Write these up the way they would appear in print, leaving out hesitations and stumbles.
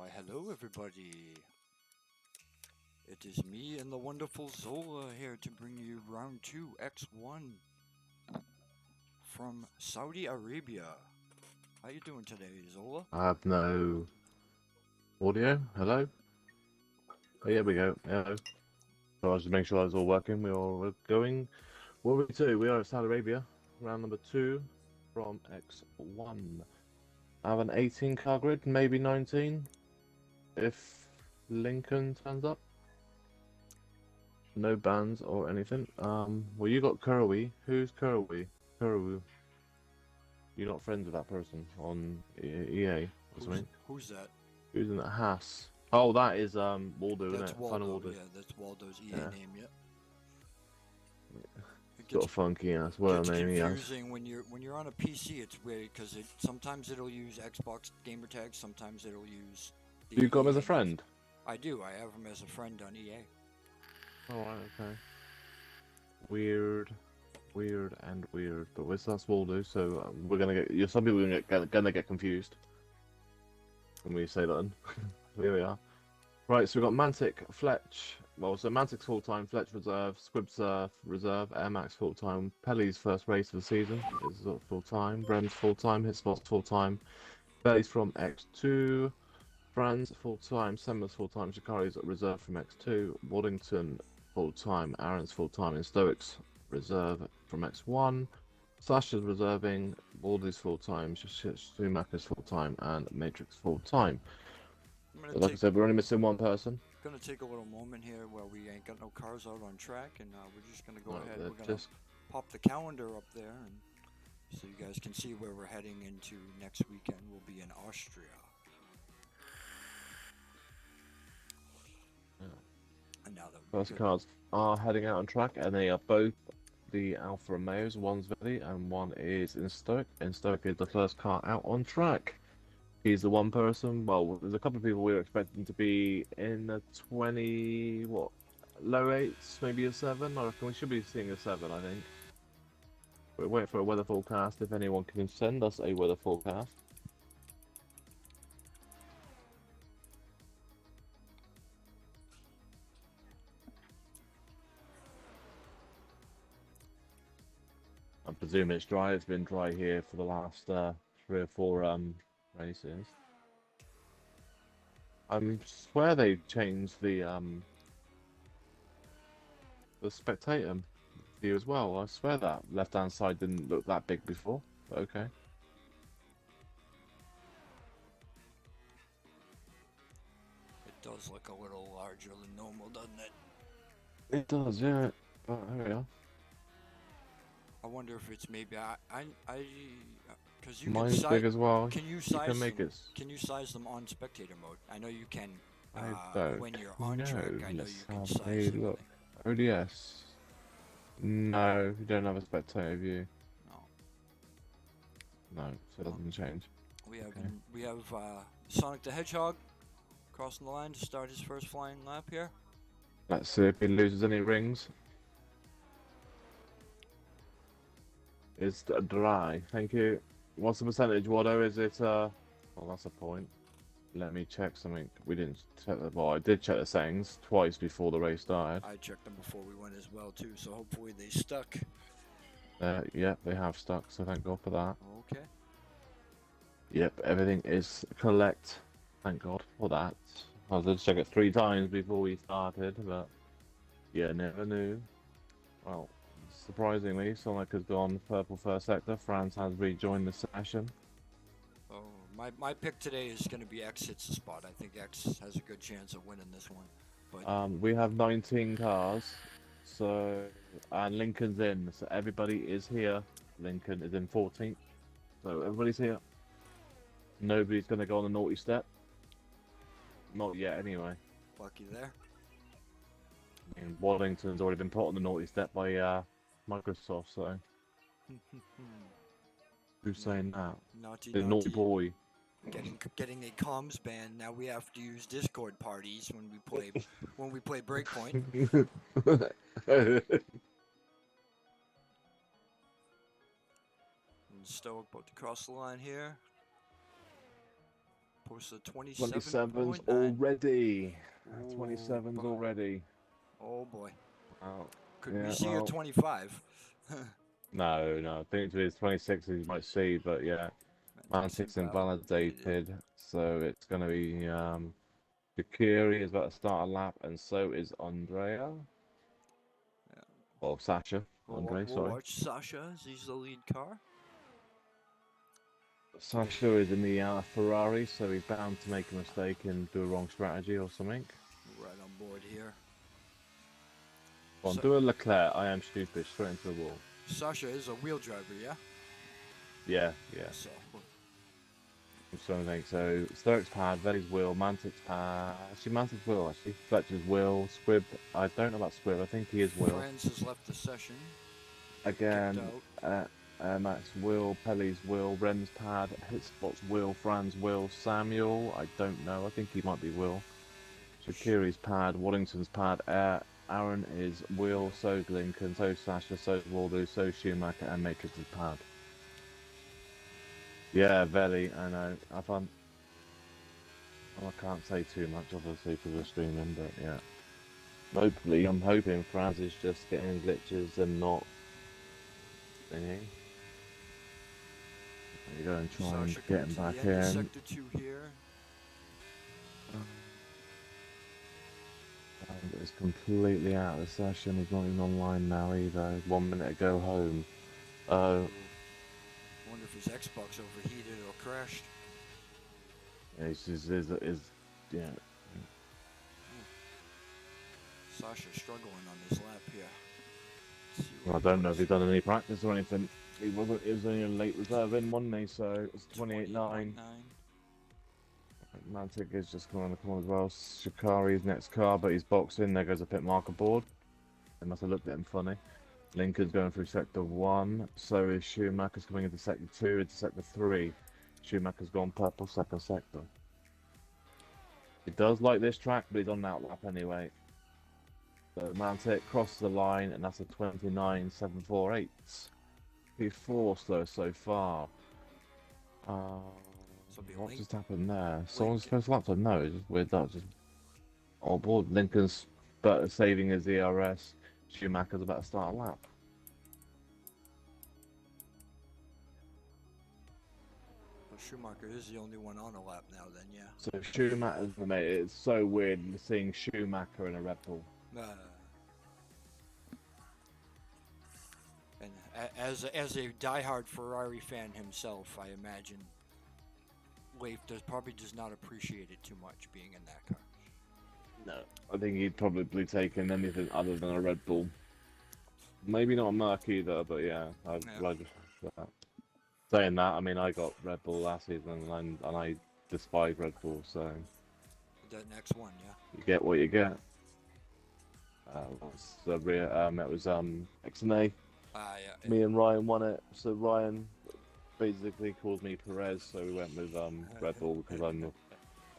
Why, hello everybody. It is me and the wonderful Zola here to bring you round 2 X1 from Saudi Arabia. How you doing today, Zola? I have no audio. Hello? Oh, here we go. Hello. So I was just making sure that was all working. We're going. What are we to? We are at Saudi Arabia. Round number 2 from X1. I have an 18 car grid, maybe 19. If Lincoln turns up. No bans or anything. Well, you got Kurawi. Who's Kurawi? Kurawu. You're not friends with that person on EA or something. Who's that? Who's in that Haas? Oh, that is Waldo, isn't That's it? Final Waldo, Waldo. yeah, that's Waldo's EA Yeah. name, yeah. It Got gets a funky ass well name he has. confusing when you're on a PC. It's weird because sometimes it'll use Xbox gamer tags, sometimes it'll use the You got him as a EA names. friend? I do. I have him as a friend on EA. Alright, okay. Weird. Weird and weird. But that's Waldo, so we're gonna get. Some people are gonna get confused when we say that. Here we are. Right, so we've got Mantic, Fletch. Well, so Mantic's full time, Fletch reserve, Squibs reserve, Air Max full time, Pelly's first race of the season is full time, Brem's full time, Hitspot's full time, Belly's from X2, Franz full time, Semmer's full time, Shikari's reserve from X2, Waddington full time, Aaron's full time, and Stoics reserve from X1. Sasha's reserving, Baldy's full time, Schumacher's full time, and Matrix full time. So like I said, we're only missing one person. Gonna take a little moment here where we ain't got no cars out on track, and we're just gonna go ahead. We're gonna pop the calendar up there, and so you guys can see where we're heading into next weekend. We'll be in Austria. Yeah. And now that first cars are heading out on track, and they are both the Alfa Romeos. One's Veli, and one is in Stoic. And Stoic is the first car out on track. He's the one person. Well, there's a couple of people we were expecting to be in the 20, what, low 8s, maybe a 7. I reckon we should be seeing a 7, I think. We're waiting for a weather forecast. If anyone can send us a weather forecast. I presume it's dry. It's been dry here for the last 3 or 4 races. I swear they changed the spectator view as well. I swear that left-hand side didn't look that big before. But okay. it does look a little larger than normal, doesn't it? It does, yeah. But here we are. I wonder if it's maybe because you Mine's big as well. Can you You size can make them? it. Can you size them on spectator mode? I know you can. I don't When you're on track, I know you can Let's have size a them. look. ODS. No, you don't have a spectator view. No. No, so it doesn't change. We have Sonic the Hedgehog crossing the line to start his first flying lap here. Let's see if he loses any rings. It's dry. Thank you. What's the percentage, Wado? Is it well, that's a point. Let me check something. We didn't check the well, I did check the settings twice before the race started. I checked them before we went as well too, so hopefully they stuck. Yeah, they have stuck, so thank God for that. Okay. Yep, everything is correct. Thank God for that. I did check it 3 times before we started, but yeah, never knew. Well, surprisingly, Sonic has gone purple first sector. France has rejoined the session. Oh, my pick today is going to be X hits the spot. I think X has a good chance of winning this one. But We have 19 cars, so and Lincoln's in, so everybody is here. Lincoln is in 14th, so everybody's here. Nobody's gonna go on the naughty step. Not yet, anyway. lucky there. I mean, Waddington's already been put on the naughty step by Microsoft, so who's saying that? Naughty, The naughty boy. Getting a comms ban. Now we have to use Discord parties when we play Breakpoint. And Stoic about to cross the line here. Posted 27's 27.9. already. Ooh, 27's already. Oh boy. Oh, Could yeah, we see well, a 25? no. I think it's 26 you might see, but yeah. Mantic's invalidated, so it's going to be Shaqiri is about to start a lap, and so is Andrea. Yeah. Well, Sasha. We'll sorry. watch Sasha as he's the lead car. Sasha is in the Ferrari, so he's bound to make a mistake and do a wrong strategy or something. Right on board here. Go on, do a Leclerc. I am stupid. Straight into the wall. Sasha is a wheel driver, yeah? Yeah. So, Something. So Stoics pad, Veli's wheel, Mantic's pad. Actually, Mantic's wheel. Actually, Fletcher's wheel. Squib. I don't know about Squib. I think he is wheel. Franz has left the session. Again, Max wheel, Pelly's wheel, Rem's pad, Hitspot's wheel, Fran's wheel, Samuel. I don't know. I think he might be wheel. Shaqiri's pad, Waddington's pad, Aaron is wheel, so Lincoln, so Sasha, so Waldo, so Schumacher, and Matrix's pad. Yeah, Veli, I know. I can't say too much, obviously, because we're streaming, but yeah. Hopefully, I'm hoping Franz is just getting glitches and not thingy. There you go, and try and get him back in. Sector 2 here. And it's completely out of the session. He's not even online now either. 1 minute to go home. Wonder if his Xbox overheated or crashed. Yeah, yeah. Sasha's struggling on this lap here. Well, I don't know if he's done any practice or anything. He was only a late reserve in, wasn't he? So it's 28.9. Mantic is just going on the corner as well. Shikari's next car, but he's boxing. There goes a pit marker board. They must have looked at him funny. Lincoln's going through sector 1. So is Schumacher's coming into sector 2, into sector 3. Schumacher's gone purple second sector. He does like this track, but he's on an outlap anyway. So Mantic crosses the line, and that's a 29.748. P4 slow so far. What just happened there? Someone's supposed to lap time? No, it's just weird. That's just all board. Lincoln's saving his ERS. Schumacher's about to start a lap. Well, Schumacher is the only one on a lap now, then, yeah. So Schumacher's, mate, it's so weird seeing Schumacher in a Red Bull. And as a diehard Ferrari fan himself, I imagine Leif probably does not appreciate it too much being in that car. No, I think he'd probably taken anything other than a Red Bull. Maybe not a Merc either, but yeah, I'd like that. Saying that, I mean, I got Red Bull last season, and I despise Red Bull, so... That next one, yeah? You get what you get. It was X&A. Yeah. Me and Ryan won it, so Ryan basically called me Perez, so we went with Red Bull because I'm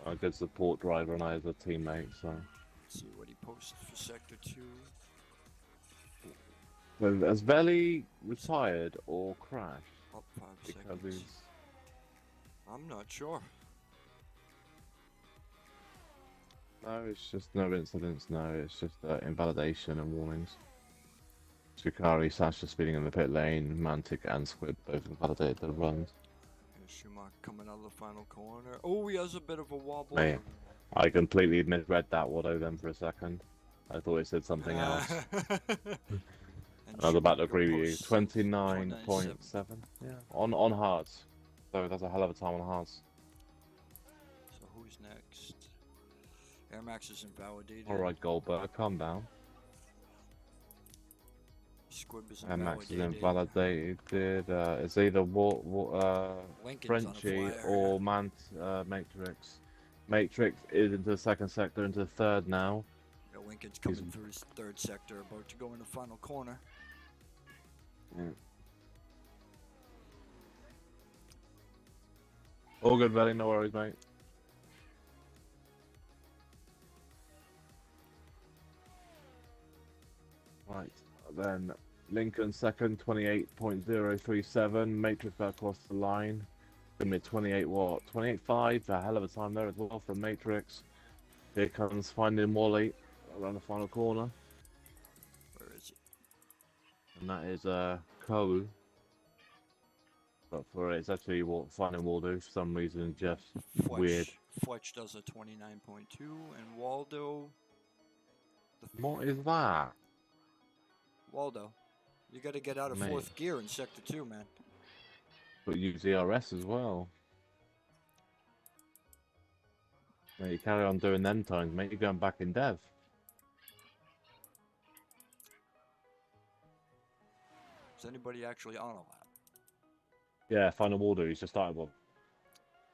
a good support driver and I was a teammate, so... Let's see what he posted for Sector 2. So, has Veli retired or crashed? Up 5 seconds. I'm not sure. No, it's just no incidents, no, it's just invalidation and warnings. Shikari, Sasha speeding in the pit lane, Mantic and Squid both invalidated the runs. Here's Schumacher coming out of the final corner. Oh, he has a bit of a wobble. Mate, I completely misread that Watto then for a second. I thought it said something else. I was about to agree with you. 29.7. Yeah, on hards. So that's a hell of a time on hards. So who's next? Air Max is invalidated. Alright, Goldberg, calm down. Squib is Air Max is invalidated. It's either Frenchie or Matrix. Matrix is into the second sector, into the third now. Yeah, Lincoln's coming through his third sector, about to go in the final corner. Yeah. All good, Veli, no worries, mate. Right, then Lincoln second, 28.037. Matrix back across the line. Gonna be 28 what? 28.5, a hell of a time there as well from Matrix. Here comes Finding Wally around the final corner. Where is he? And that is Cole. But for it's actually what Finding Waldo for some reason just weird. Fletch does a 29.2 and Waldo. What is that? Waldo, you got to get out of fourth gear in sector 2, man. But use ERS as well. Mate, you carry on doing them times, mate. You're going back in dev. Is anybody actually on a lap? Yeah, Final Waldo. He's just started one.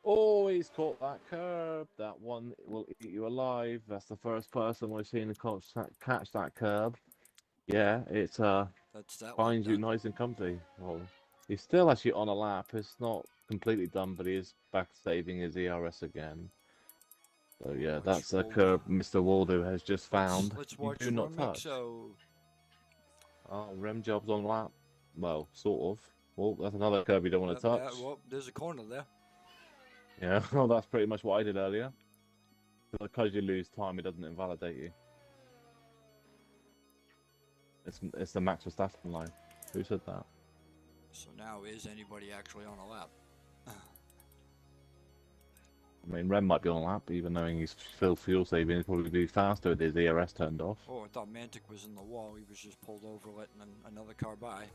Oh, he's caught that curb. That one will eat you alive. That's the first person we've seen catch that curb. Yeah, it's finds you nice and comfy. Well, he's still actually on a lap. It's not completely done, but he is back saving his ERS again. So yeah, that's a curb Mr. Waldo has just found. Let's watch you do not touch. Oh, Rem job's on lap. Well, sort of. Well, that's another curb you don't want to touch. Well, there's a corner there. Yeah, well, that's pretty much what I did earlier. Because you lose time, it doesn't invalidate you. It's the Max Verstappen line. Who said that? So now is anybody actually on a lap? I mean, Rem might be on a lap, even knowing he's still fuel saving. He'd probably be faster with his ERS turned off. Oh, I thought Mantic was in the wall. He was just pulled over, letting another car by.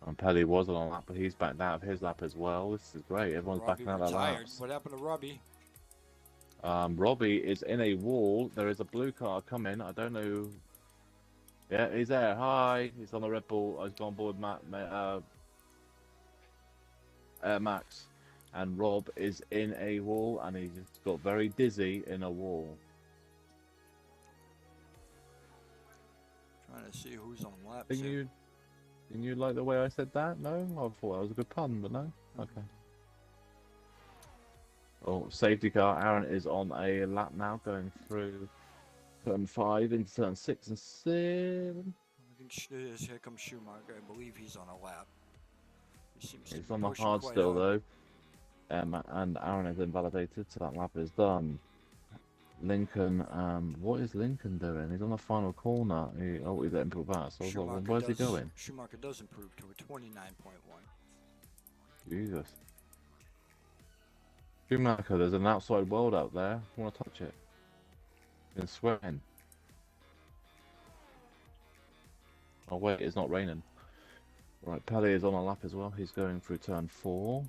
And Pelly was on a lap, but he's backed out of his lap as well. This is great. Everyone's backing out of their laps. What happened to Robbie? Robbie is in a wall. There is a blue car coming. I don't know. Yeah, he's there. Hi. He's on the Red Bull. He's gone board Max. And Rob is in a wall, and he's got very dizzy in a wall. Trying to see who's on laps. Didn't you like the way I said that? No? I thought that was a good pun, but no? Okay. Oh, safety car. Aaron is on a lap now, going through turn 5 into turn 6 and 7. I think here comes Schumacher. I believe he's on a lap. He's on the hard still, though. And Aaron has invalidated, so that lap is done. Lincoln, what is Lincoln doing? He's on the final corner. He's letting people pass. So where's he going? Schumacher does improve to a 29.1. Jesus. Schumacher, there's an outside world out there. You want to touch it? It's sweating. Oh wait, it's not raining. Right, Pelly is on a lap as well. He's going through turn 4.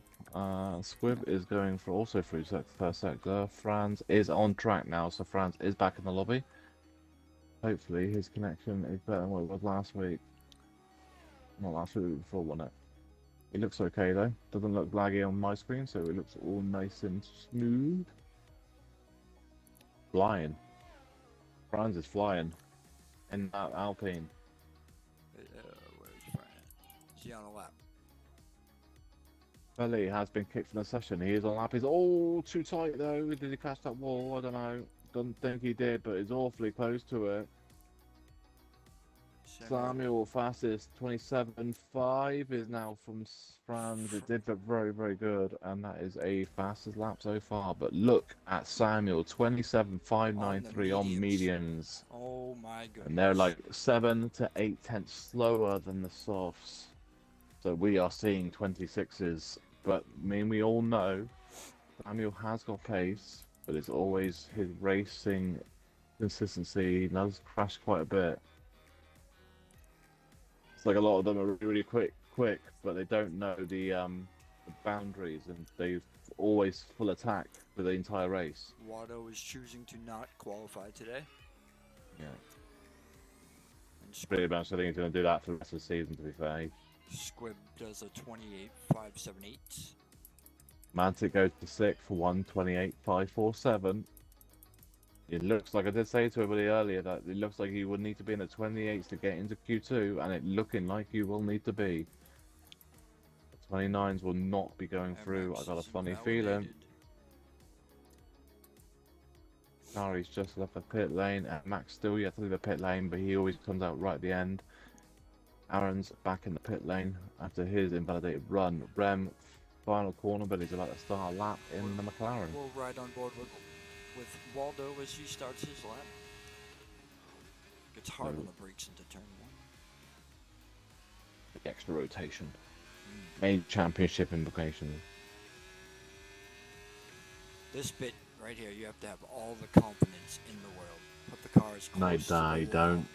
Squib is going also through first sector. Franz is on track now, so Franz is back in the lobby. Hopefully his connection is better than what it was last week. Not last week, before, wasn't it? It looks okay though. Doesn't look laggy on my screen, so it looks all nice and smooth. Flying. Franz is flying. In that Alpine. Where's Franz? Is he on a lap? Pelly has been kicked from the session. He is on lap. He's too tight though. Did he catch that wall? I don't know. Don't think he did, but he's awfully close to it. Samuel fastest 27.5 is now from Franz. It did look very, very good, and that is a fastest lap so far. But look at Samuel, 27.593 on medians. Oh my goodness. And they're like 7 to 8 tenths slower than the softs. So we are seeing 26s. But I mean, we all know Samuel has got pace, but it's always his racing consistency. He does crash quite a bit. It's like a lot of them are really quick, but they don't know the boundaries, and they've always full attack for the entire race. Watto is choosing to not qualify today. Yeah. Pretty much, I think he's going to do that for the rest of the season, to be fair. Squib does a 28.578. Mantic goes to 6th for 1:28.547. It looks like, I did say to everybody earlier, that it looks like you would need to be in the 28s to get into Q2, and it looking like you will need to be. The 29s will not be going through. I got a funny feeling. Kari's just left the pit lane, and Max still yet to leave the pit lane, but he always comes out right at the end. Aaron's back in the pit lane after his invalidated run. Rem final corner, but he's about to start a lap in the McLaren. We'll ride on board with Waldo as he starts his lap. Gets hard on the brakes into turn 1. The extra rotation. Main championship implications. This bit right here, you have to have all the confidence in the world. Put the cars close to the wall. Don't.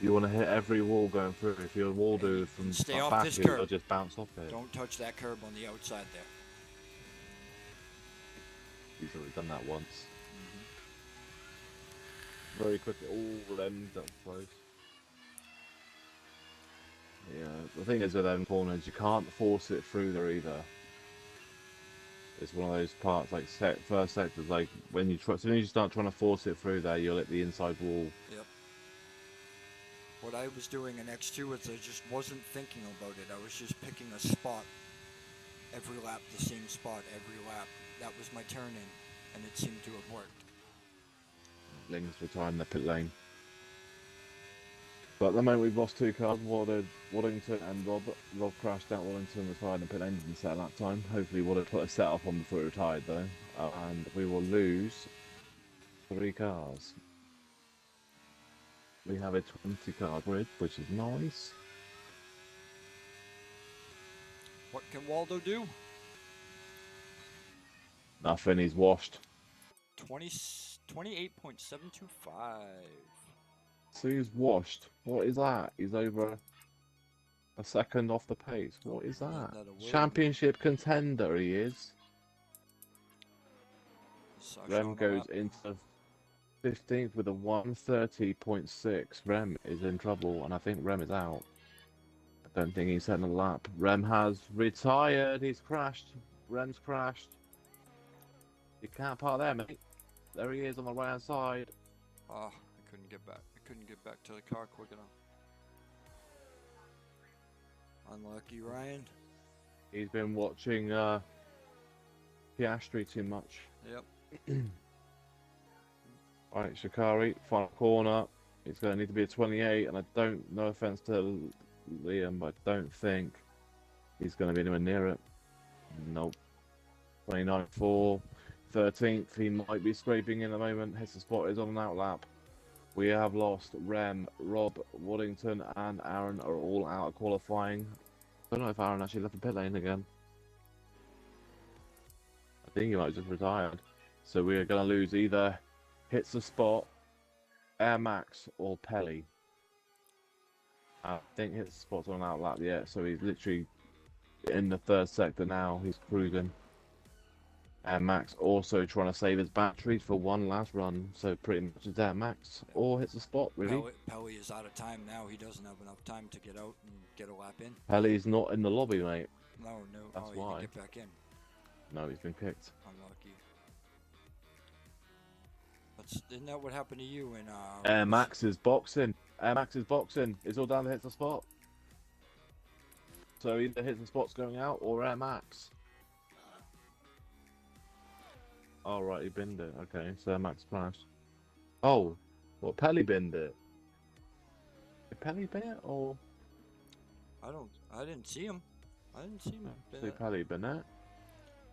You want to hit every wall going through. If you're a wall dude from back, you'll just bounce off it. Don't touch that curb on the outside there. He's already done that once. Very quickly, all them that close. Yeah, the thing is with them corners, you can't force it through there either. It's one of those parts like first sectors, like when you as soon as you start trying to force it through there, you'll hit the inside wall. Yep. What I was doing in X2 is I just wasn't thinking about it. I was just picking a spot every lap, the same spot every lap. That was my turn in, and it seemed to have worked. Lings retiring the pit lane. But at the moment we've lost 2 cars, Waddington and Rob. Rob crashed out, Waddington retired in the pit lane, didn't set that time. Hopefully would have put a setup on before he retired though. And we will lose 3 cars. We have a 20 car grid, which is nice. What can Waldo do? Nothing, he's washed. 28.725. So he's washed. What is that? He's over a second off the pace. What is that? Championship contender he is. Rem goes into 15th with a 1:30.6. Rem is in trouble, and I think Rem is out. I don't think he's setting a lap. Rem has retired. He's crashed. Rem's crashed. You can't park there, mate. There he is on the right hand side. Oh, I couldn't get back. I couldn't get back to the car quick enough. Unlucky Ryan. He's been watching Piastri too much. Yep. Alright, Shikari, final corner. It's going to need to be a 28, and I don't, no offense to Liam, but I don't think he's going to be anywhere near it. Nope. 29.4. 13th, he might be scraping in a moment. His spot is on an out lap. We have lost Rem, Rob, Waddington, and Aaron are all out of qualifying. I don't know if Aaron actually left the pit lane again. I think he might have just retired. So we are going to lose either Hits the Spot, Air Max, or Pelly. I think Hits the Spot's on an out lap yet, so he's literally in the 3rd sector now. He's cruising. And Max also trying to save his batteries for one last run, so pretty much it's Air Max or Hits the Spot, really. Pelly is out of time now. He doesn't have enough time to get out and get a lap in. Pelly's not in the lobby, mate. No. That's why. He didn't get back in. No, he's been kicked. Unlucky. Isn't that what happened to you in Air Max is boxing. Air Max is boxing. It's all down to Hits the Spot. So either Hits the Spot's going out or Air Max. Oh, right, he binned it. Okay, so Max crashed. Oh, what, Pelly binned it? Did Pelly bin it, or? I didn't see him. I didn't see him. See Pelly bin it?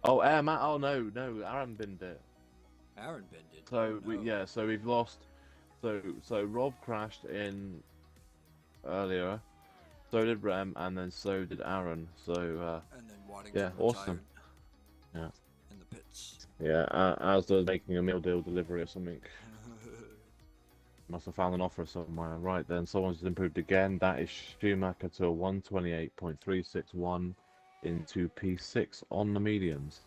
Oh, Air Max. Oh, no, Aaron binned it. Aaron binned it. So, so we've lost. So Rob crashed in earlier. So did Rem, and then so did Aaron. So, and then Waddington yeah, awesome. Yeah. In the pits. Yeah, as they're making a meal deal delivery or something. Must have found an offer somewhere. Right then, someone's improved again. That is Schumacher to a 128.361 into P6 on the mediums.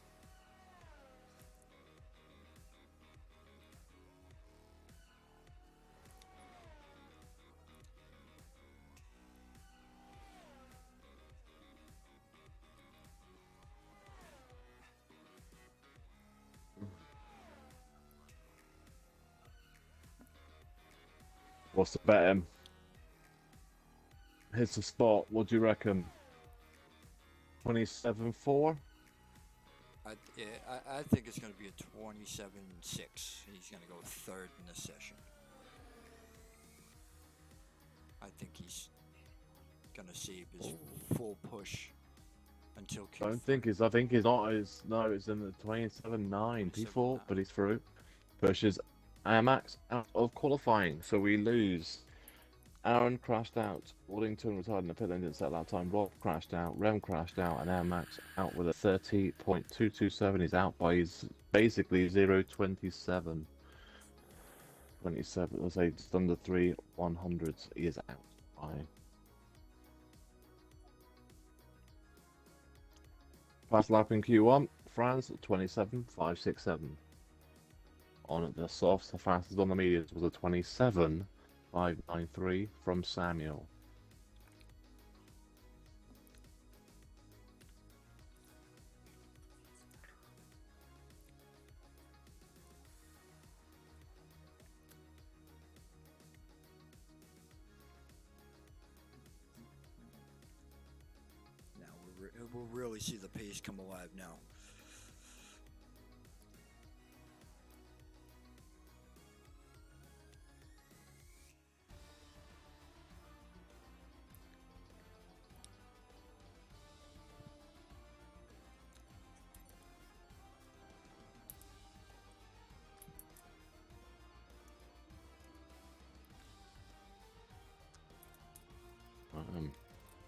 What's the bet him? Hits the Spot. What do you reckon? 27.4? I think it's going to be a 27.6. He's going to go 3rd in this session. I think he's going to save his full push until Q4. I think he's not. No, it's in the 27.9 P4, but he's through. Pushes Amax out of qualifying, so we lose. Aaron crashed out. Waddington retired in the pit lane, didn't set lap time. Rob crashed out. Rem crashed out, and Amax out with a 30.227. He's out by basically 0.27. 27. Let's say just under 3/100s. He is out by. Fast lap in Q1, France 27.567. On the softs, the fastest on the mediums was a 27.593 from Samuel. Now we'll really see the pace come alive now.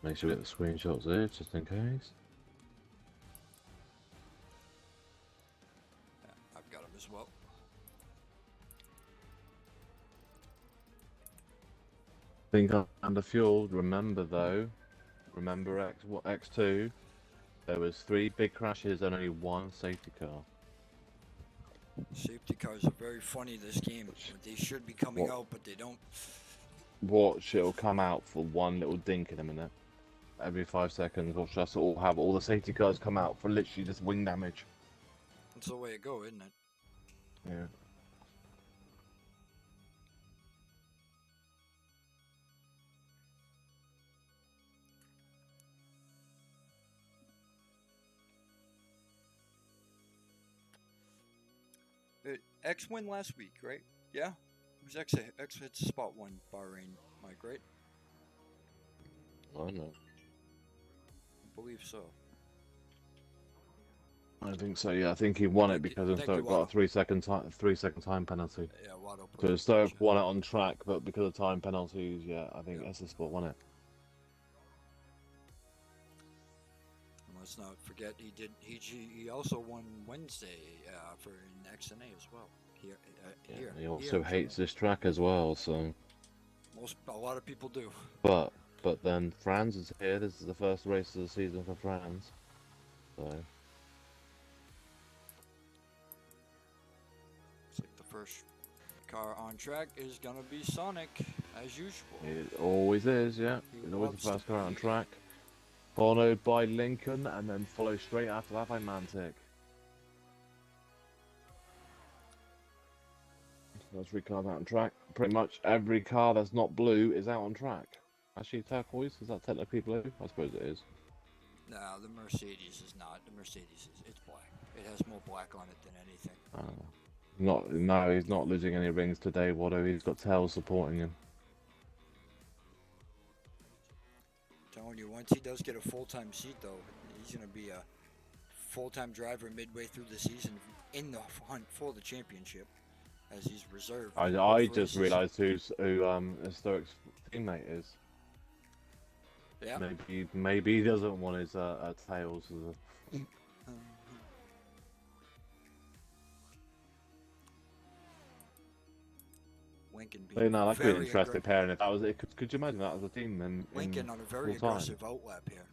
Make sure we get the screenshots there, just in case. Yeah, I've got them as well. Think under fuel. Remember though, X2. There was 3 big crashes and only 1 safety car. Safety cars are very funny this game. They should be coming out, but they don't. Watch, it'll come out for one little dink in a minute. Every 5 seconds, watch us all have all the safety cars come out for literally just wing damage. That's the way it goes, isn't it? Yeah. X win last week, right? Yeah? It was X hit spot 1 Bahrain, Mike, right? I don't know. I believe so. I think so, yeah. I think he won it because Stoke got a 3 second time penalty. Yeah, Watto. So Stoke won it on track, but because of time penalties, yeah, I think SS Sport won it. And let's not forget he also won Wednesday for an XNA as well. He also hates this track as well, so a lot of people do. But then Franz is here. This is the first race of the season for Franz. So looks like the first car on track is gonna be Sonic, as usual. it always is, yeah. It's always the first car on track. Followed by Lincoln, and then followed straight after that by Mantic. Those 3 cars out on track. Pretty much every car that's not blue is out on track. Actually, turquoise, is that technically blue? I suppose it is. No, the Mercedes is not. The Mercedes it's black. It has more black on it than anything. No, he's not losing any rings today, Watto. He's got tails supporting him. I'm telling you, once he does get a full-time seat, though, he's going to be a full-time driver midway through the season in the hunt for the championship, as he's reserved. I just realised who Stoics' teammate is. Yeah. Maybe he doesn't want his tails as a... Lincoln being that could be an interesting pairing if that was it. Could you imagine that as a team then? Lincoln on a very aggressive outlap here.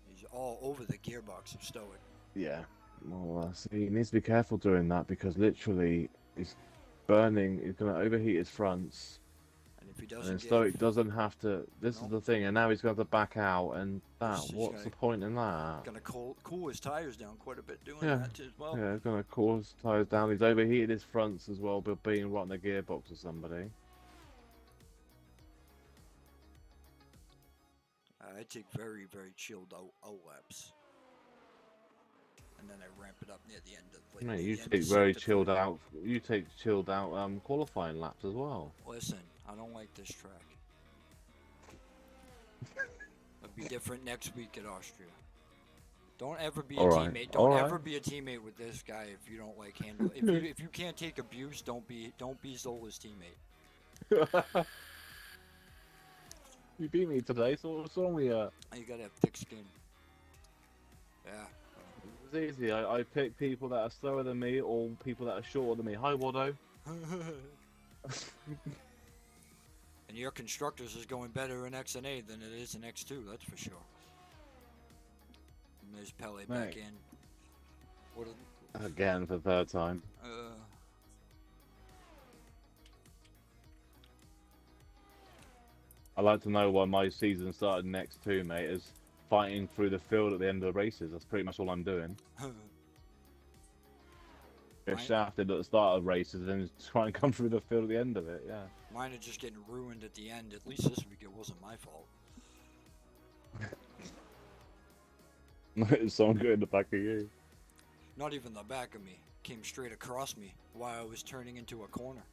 He's all over the gearbox of Stoic. Yeah. Well, see, he needs to be careful doing that because literally he's burning. He's going to overheat his fronts. And if he doesn't, and Stoic doesn't have to. This is the thing, and now he's going to have to back out. And what's the point in that? Going to cool his tires down quite a bit doing that as well. Yeah, going to cool his tires down. He's overheated his fronts as well, but being right in the gearbox or somebody. I take very, very chilled outlap. And then I ramp it up near the end of you take very chilled out. You take chilled out qualifying laps as well. Listen, I don't like this track. It'll be different next week at Austria. Don't ever be a All right. teammate. All Don't right. ever be a teammate with this guy if you don't like handle. If you can't take abuse, don't be Zola's teammate. You beat me today, so what's wrong with you? You gotta have thick skin. Yeah. It's easy. I pick people that are slower than me or people that are shorter than me. Hi, Waldo. And your constructors is going better in XNA than it is in X2, that's for sure. And there's Pele back in. Again for the third time. I'd like to know why my season started next too, mate, is fighting through the field at the end of the races. That's pretty much all I'm doing. Get shafted at the start of races and then try and come through the field at the end of it, yeah. Mine are just getting ruined at the end. At least this week it wasn't my fault. Someone got in the back of you. Not even the back of me. Came straight across me while I was turning into a corner.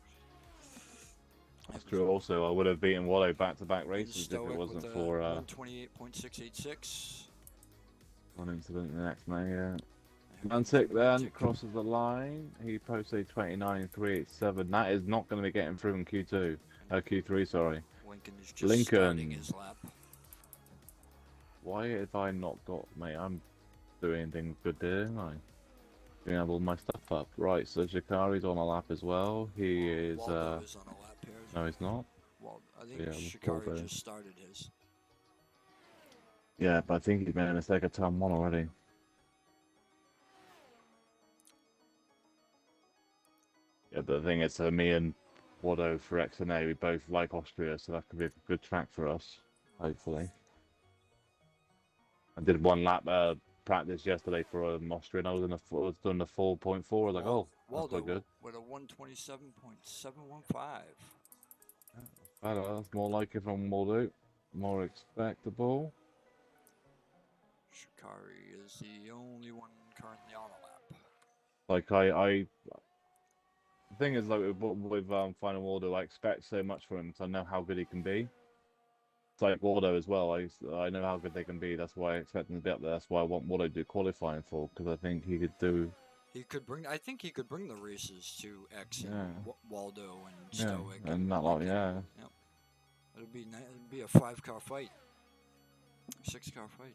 That's true. Also, I would have beaten Wallow back-to-back races if it wasn't for 128.686. One incident in the next May. Yeah. Mantic then crosses the line. He posted 29.387. That is not going to be getting through in Q2. Q3, sorry. Lincoln is just starting his lap. Why have I not got, mate? I'm doing things good there, aren't I? Doing all my stuff up. Right, so Shikari's on a lap as well. He is. Waldo is on a lap here. No, he's not. Well, I think Shikari just started his. Yeah, but I think he's made a mistake at turn 1 already. Yeah, but the thing is, me and Waldo for XNA, we both like Austria, so that could be a good track for us, hopefully. I did one lap practice yesterday for Austria, and I was doing the 4.4. I was like, oh, that's quite good. With a 127.715. That's more like it from Waldo. More expectable. Shikari is the only one currently on a lap. Like the thing is, like with Final Waldo, I expect so much from him because I know how good he can be. It's like Waldo as well. I know how good they can be. That's why I expect him to be up there. That's why I want Waldo to do qualifying for, because I think he could do. I think he could bring the races to X and Waldo and Stoic. And not like Yep. It'd be a 5-car fight, 6-car fight.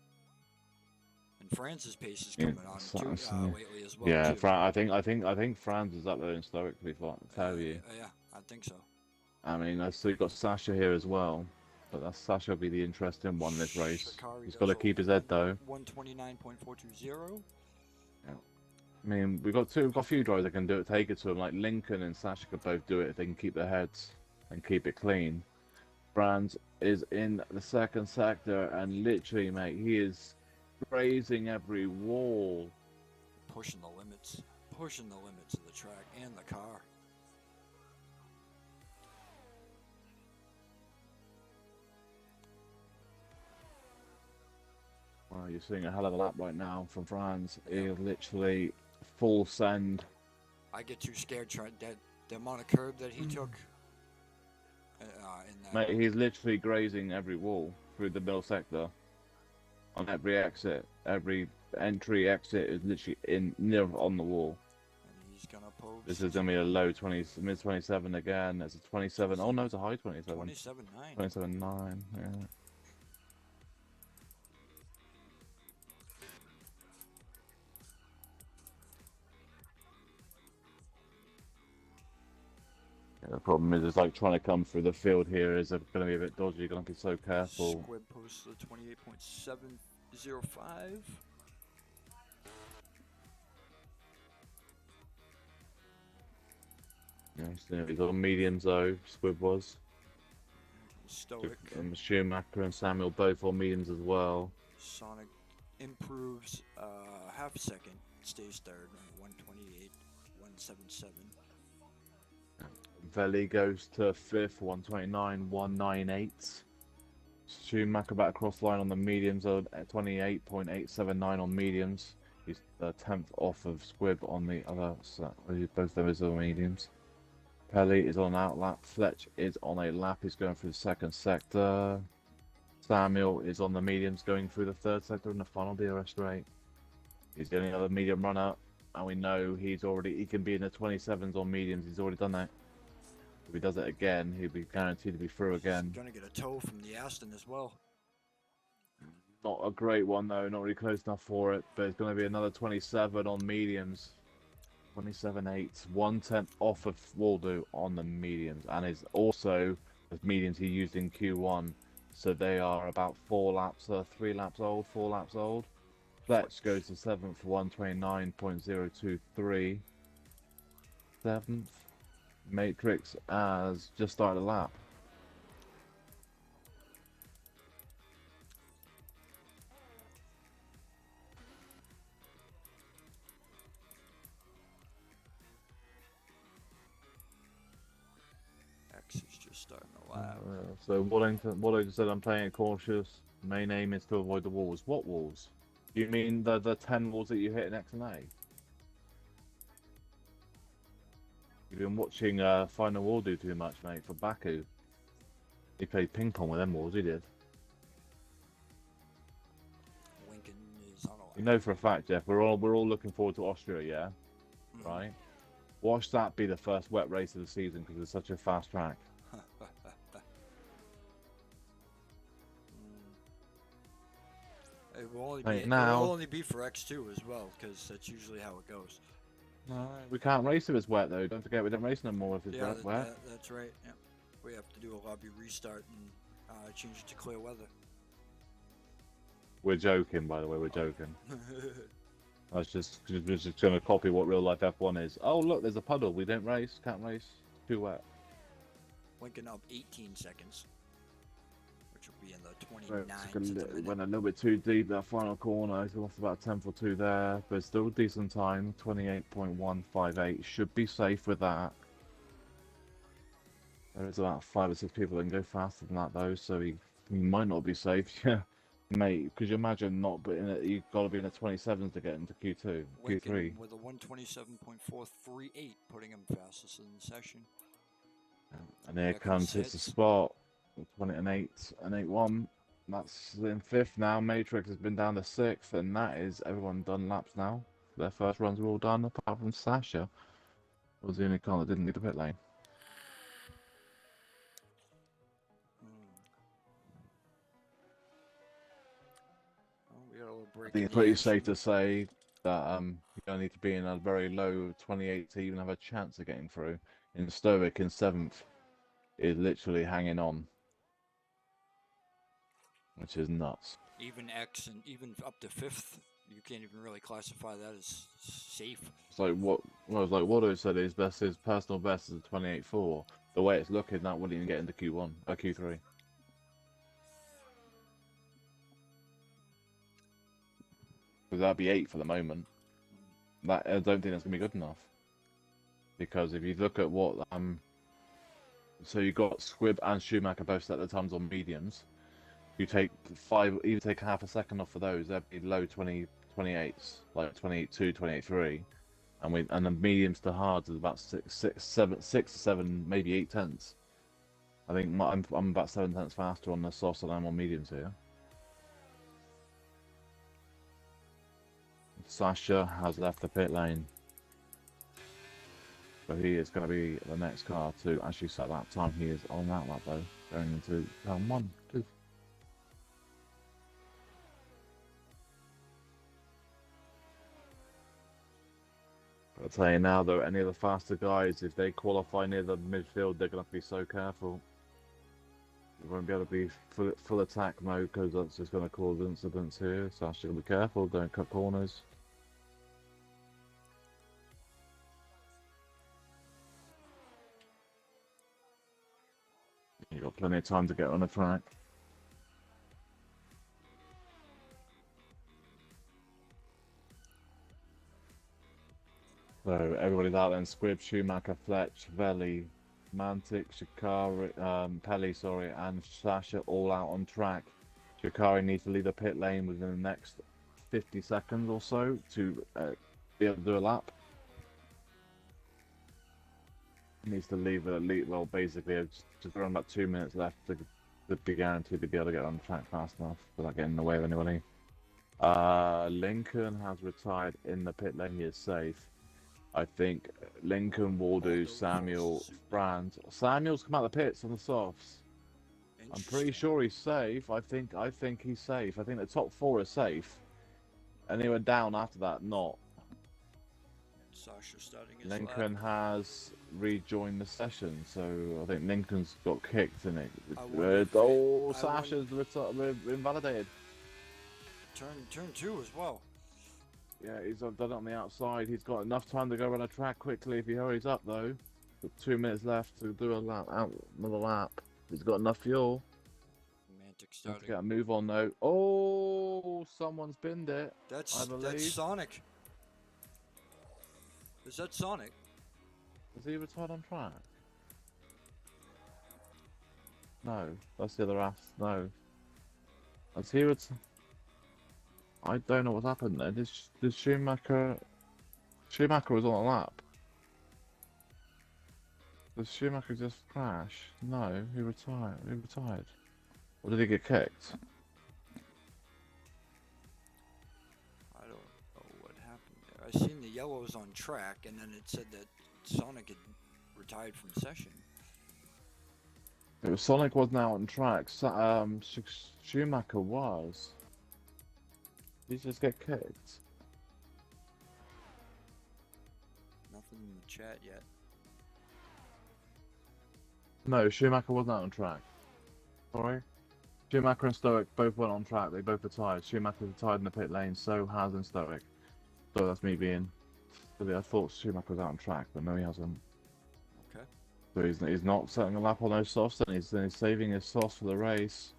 And Franz's pace is coming on too lately as well. Yeah, too. I think Franz is up there in Stoic, to be fair with you. Yeah, I think so. I mean, so you've got Sasha here as well, but Sasha will be the interesting one in this race. He's got to keep his head though. 129.420. Yeah. I mean, we've got a few drivers that can do it, take it to him. Like Lincoln and Sasha could both do it if they can keep their heads and keep it clean. Franz is in the second sector, and literally, mate, he is grazing every wall. Pushing the limits of the track and the car. Well, you're seeing a hell of a lap right now from Franz. He is literally full send. I get too scared trying the amount of curb that he took. Mate, he's literally grazing every wall through the middle sector. On every exit, every entry exit is literally near on the wall. And he's gonna pose. This is gonna be a low 20, mid 27 again. There's a 27. Oh no, it's a high 27. 27.9. 27.9. Yeah. The problem is, it's like trying to come through the field here is going to be a bit dodgy. You're going to be so careful. Squib posts the 28.705. Yeah, he's on mediums though. Squib was. Stoic. Schumacher and Samuel both on mediums as well. Sonic improves half a second. Stays third on 128.177. Veli goes to fifth, 129.198. Schumacher back across line on the mediums, 28.879 on mediums. He's 10th off of Squib on the other side. Both of them is on mediums. Pelly is on an outlap. Fletch is on a lap. He's going through the second sector. Samuel is on the mediums, going through the third sector in the final DRS straight. He's the only other medium runner, and we know he can be in the 27s on mediums. He's already done that. If he does it again, he'll be guaranteed to be through again. He's gonna get a tow from the Aston as well. Not a great one though, not really close enough for it, but it's going to be another 27 on mediums. 27.8, 1/10 off of Waldo on the mediums, and is also the mediums he used in Q1. So they are about 3 laps old, 4 laps old. Fletch goes to 7th for 129.023. 7th. Matrix has just started a lap. X is just starting a lap. So Wallington said, I'm playing it cautious. Main aim is to avoid the walls. What walls? You mean the 10 walls that you hit in X and A? You've been watching Final War do too much, mate, for Baku. He played ping pong with them walls, he did. Lincoln is on a lap. You know for a fact, Jeff, we're all looking forward to Austria, yeah? Mm-hmm. Right? Watch that be the first wet race of the season because it's such a fast track. It will only be for X2 as well, because that's usually how it goes. No, we can't race if it's wet though. Don't forget we don't race no more if it's wet. That's right. Yeah. We have to do a lobby restart and change it to clear weather. We're joking, by the way. We're joking. I was just going to copy what real life F1 is. Oh look, there's a puddle. We don't race. Can't race. Too wet. Lincoln up 18 seconds. Which will be in the 29th. It went a little bit too deep that final corner. He's lost about 10 for 2 there, but still a decent time. 28.158 should be safe with that. There is about 5 or 6 people that can go faster than that though, so he might not be safe. Yeah, mate. Could you imagine not? But you've got to be in the 27s to get into Q2, Lincoln Q3. with a 127.438, putting him fastest in the session. And here comes his spot. 20 and 8 and 8-1. That's in 5th now. Matrix has been down to 6th, and that is everyone done laps now. Their first runs were all done, apart from Sasha. Was the only car that didn't get the pit lane. I think it's pretty safe to say that you don't need to be in a very low 28 to even have a chance of getting through. In Stoic in 7th is literally hanging on. Which is nuts. Even X and even up to 5th, you can't even really classify that as safe. It's like what Waldo said his personal best is a 28.4. The way it's looking, that wouldn't even get into Q1 or Q3. Because that'd be 8 for the moment. That I don't think that's gonna be good enough. Because if you look at what so you got Squibb and Schumacher both set the times on mediums. You take even take half a second off for those, that'd be low 28s, like 28.2, 28.3, and the mediums to hards is about 6 to 7, maybe 8 tenths. I think I'm about 7 tenths faster on the softs than I'm on mediums here. Sasha has left the pit lane, but he is going to be the next car to actually set that time. He is on that lap though, going into turn 1, 2. I'll tell you now though, any of the faster guys, if they qualify near the midfield, they're going to have to be so careful. You won't be able to be full attack mode because that's just going to cause incidents here. So actually be careful, don't cut corners. You've got plenty of time to get on the track. So everybody's out then. Squibb, Schumacher, Fletch, Veli, Mantic, Shikari, Pelly, and Sasha all out on track. Shikari needs to leave the pit lane within the next 50 seconds or so to be able to do a lap. He needs to leave it at least, well, basically, just around about 2 minutes left to be guaranteed to be able to get on the track fast enough without getting in the way of anybody. Lincoln has retired in the pit lane. He is safe. I think Lincoln will do Samuel, Franz. Samuel's come out of the pits on the softs. I'm pretty sure he's safe. I think he's safe. I think the top 4 is safe. Anyone down after that, not. Sasha starting his Lincoln lap. has rejoined the session, so I think Lincoln's got kicked in it. Sasha's invalidated. Turn 2 as well. Yeah, he's done it on the outside. He's got enough time to go around the track quickly if he hurries up, though. Got 2 minutes left to do another lap. He's got enough fuel. Romantic starting. Have to get a move on, though. Oh, someone's binned it. That's Sonic. Is that Sonic? Is he retired on track? No, that's the other ass. No. Is he retired? I don't know what's happened there. Did Schumacher was on a lap? Did Schumacher just crash? No, he retired. Or did he get kicked? I don't know what happened there. I seen the yellows on track, and then it said that Sonic had retired from session. Sonic wasn't out on track. Schumacher was. Did he just get kicked? Nothing in the chat yet. No, Schumacher wasn't out on track. Sorry? Schumacher and Stoic both went on track. They both retired. Schumacher retired in the pit lane, so has and Stoic. So that's me being... I thought Schumacher was out on track, but no, he hasn't. Okay. So he's not setting a lap on those softs, and he's saving his softs for the race.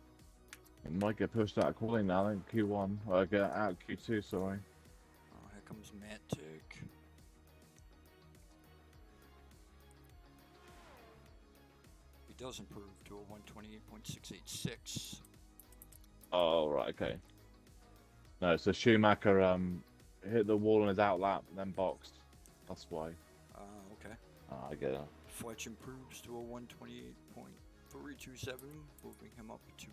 It might get pushed out of quality now in Q1. Or get out Q2, sorry. Oh, here comes Mantic. He does improve to a 128.686. Oh, right, okay. No, so Schumacher hit the wall on his outlap and then boxed. That's why. Okay. I get it. Fletch improves to a 128.327, moving him up to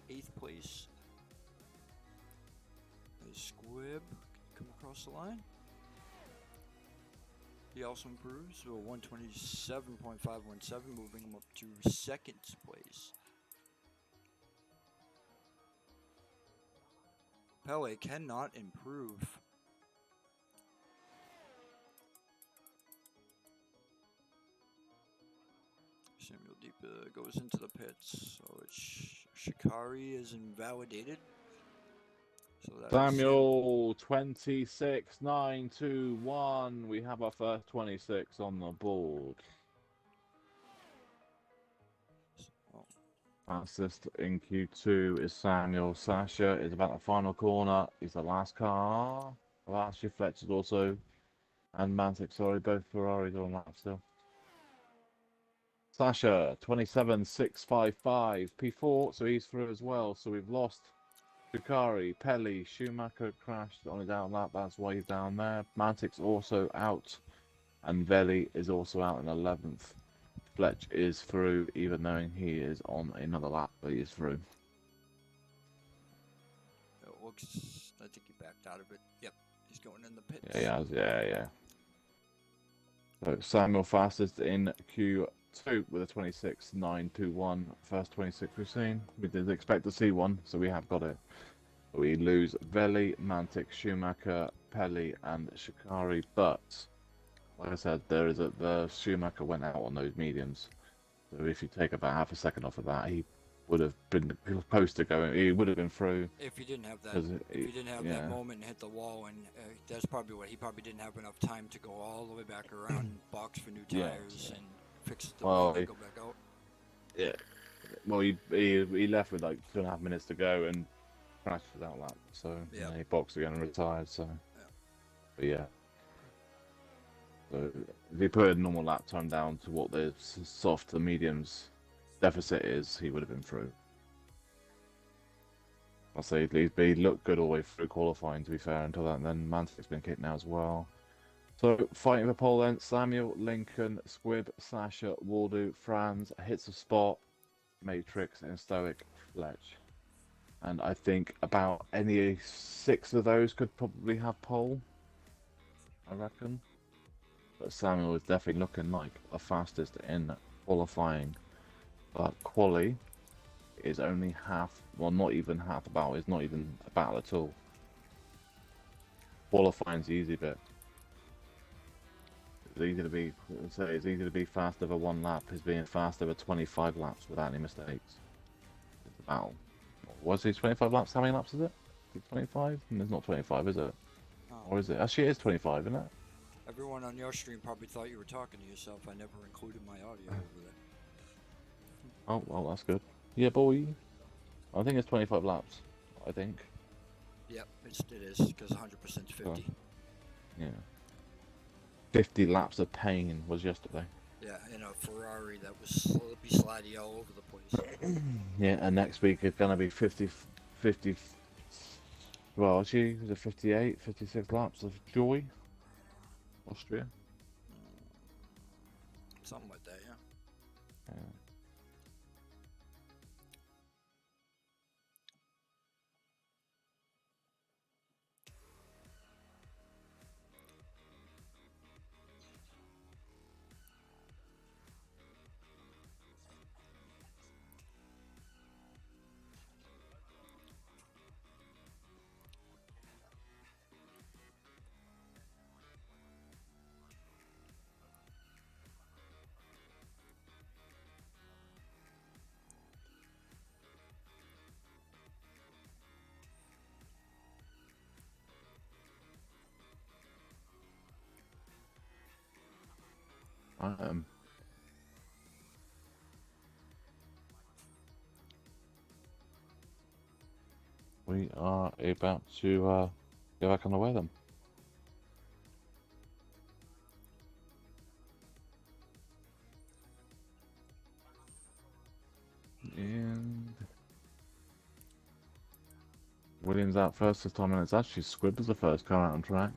8th place. As Squib come across the line. He also improves to a 127.517, moving him up to 2nd place. Pele cannot improve. Samuel Deepa goes into the pits, so Shikari is invalidated. So Samuel 26.921. We have our first 26 on the board. Fastest in Q2 is Samuel. Sasha is about the final corner. He's the last car. Last year Fletcher's also. And Mantic, sorry, both Ferraris are on lap still. Sasha 27.655. P4, so he's through as well. So we've lost Shikari, Pelli, Schumacher crashed on his out lap. That's why he's down there. Mantic's also out. And Veli is also out in 11th. Fletch is through, even though he is on another lap, but he is through. It looks, I think he backed out of it. Yep, he's going in the pits. Yeah, he has, yeah. So Samuel fastest in Q2 with a 26.921. First 26 we've seen. We did expect to see one, so we have got it. We lose Veli, Mantic, Schumacher, Pelli, and Shikari, but like I said, the Schumacher went out on those mediums. So if you take about half a second off of that, he would have been supposed to go. He would have been through. If he didn't have that, that moment and hit the wall, and that's probably what he probably didn't have enough time to go all the way back around, box for new tires, and fix the wheel and go back out. Yeah. Well, he left with like 2.5 minutes to go and crashed without that. So he boxed again and retired. So, but yeah. So if he put a normal lap time down to what the soft to mediums deficit is, he would have been through. I'll say he looked good all the way through qualifying, to be fair, until that, and then Mantic's been kicked now as well. So fighting for pole then, Samuel, Lincoln, Squib, Sasha, Waldo, Franz, hits a spot, Matrix, and Stoic, Fletch. And I think about any 6 of those could probably have pole, I reckon. But Samuel is definitely looking like the fastest in qualifying. But quali is only half, well, not even half a battle. It's not even a battle at all. Qualifying's the easy bit. It's easy to be, so it's easy to be fast over 1 lap as being fast over 25 laps without any mistakes. It's a battle. Was he 25 laps? How many laps is it? 25? It's not 25, is it? Oh. Or is it? Actually, it is 25, isn't it? Everyone on your stream probably thought you were talking to yourself. I never included my audio over there. Oh, well, that's good. Yeah, boy. I think it's 25 laps. I think. Yep, it is, because 100% is 50. Yeah. 50 laps of pain was yesterday. Yeah, in a Ferrari that was slippy slidey all over the place. Yeah, and next week it's going to be 50, well, actually, is it 58, 56 laps of joy? Austria? Something like that, yeah. Yeah. We are about to go back on the way then. And Williams out first this time, and it's actually Squibb as the first car out on track.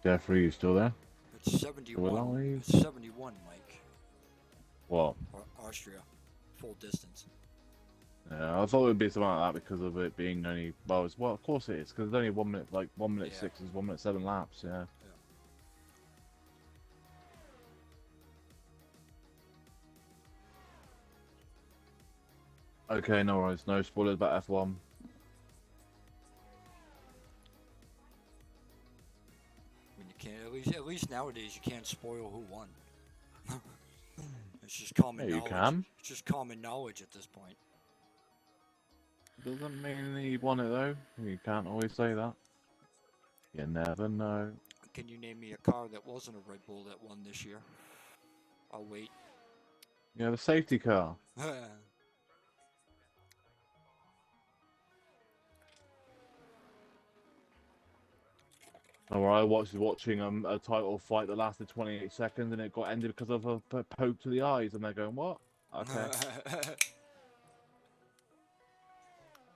Jeffrey, you still there? It's 71. It's 71, Mike. What? Austria. Full distance. Yeah, I thought it would be something like that because of it being only, well, of course it is, because it's only 1 minute, like 1 minute 6 is 1 minute 7 laps, yeah. Okay, no worries, no spoilers about F1. I mean, you can't, at least nowadays, you can't spoil who won. It's just common knowledge. You can. It's just common knowledge at this point. Doesn't mean he won it though. You can't always say that. You never know. Can you name me a car that wasn't a Red Bull that won this year? I'll wait. Yeah, the safety car. Alright, I was watching a title fight that lasted 28 seconds and it got ended because of a poke to the eyes, and they're going, what? Okay.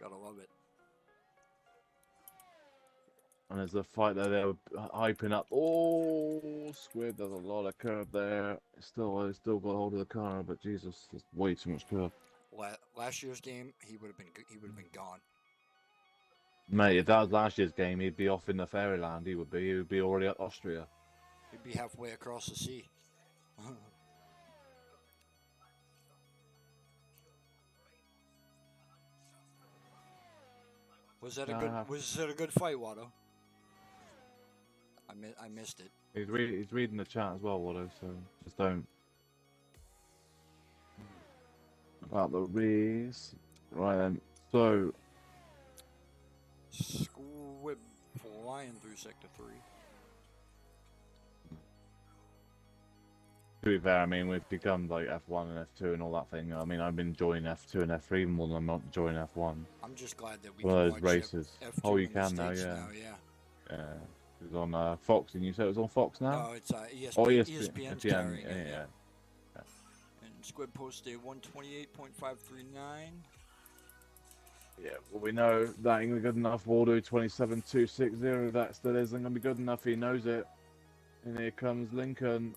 Gotta love it. And there's a fight that they were hyping up. Oh, Squid, there's a lot of curve there. Still got hold of the car, but Jesus, there's way too much curve. Last year's game, he would have been gone. Mate, if that was last year's game, he'd be off in the fairyland. He would be already at Austria. He'd be halfway across the sea. Was that a good fight, Watto? I missed it. He's reading the chat as well, Watto. So just don't. About the race, right then. So. Squib flying through sector 3. To be fair, I mean, we've become like F1 and F2 and all that thing. I mean, I've been enjoying F2 and F3 more than I'm not enjoying F1. I'm just glad that we can watch those races. F2 oh, you can now, yeah. Yeah. It was on Fox, and you said it was on Fox now? No, it's ESPN's carrying it. Yeah. And Squib posted 128.539. Yeah, well, we know that ain't good enough. We'll do 27.260. That still isn't going to be good enough. He knows it. And here comes Lincoln.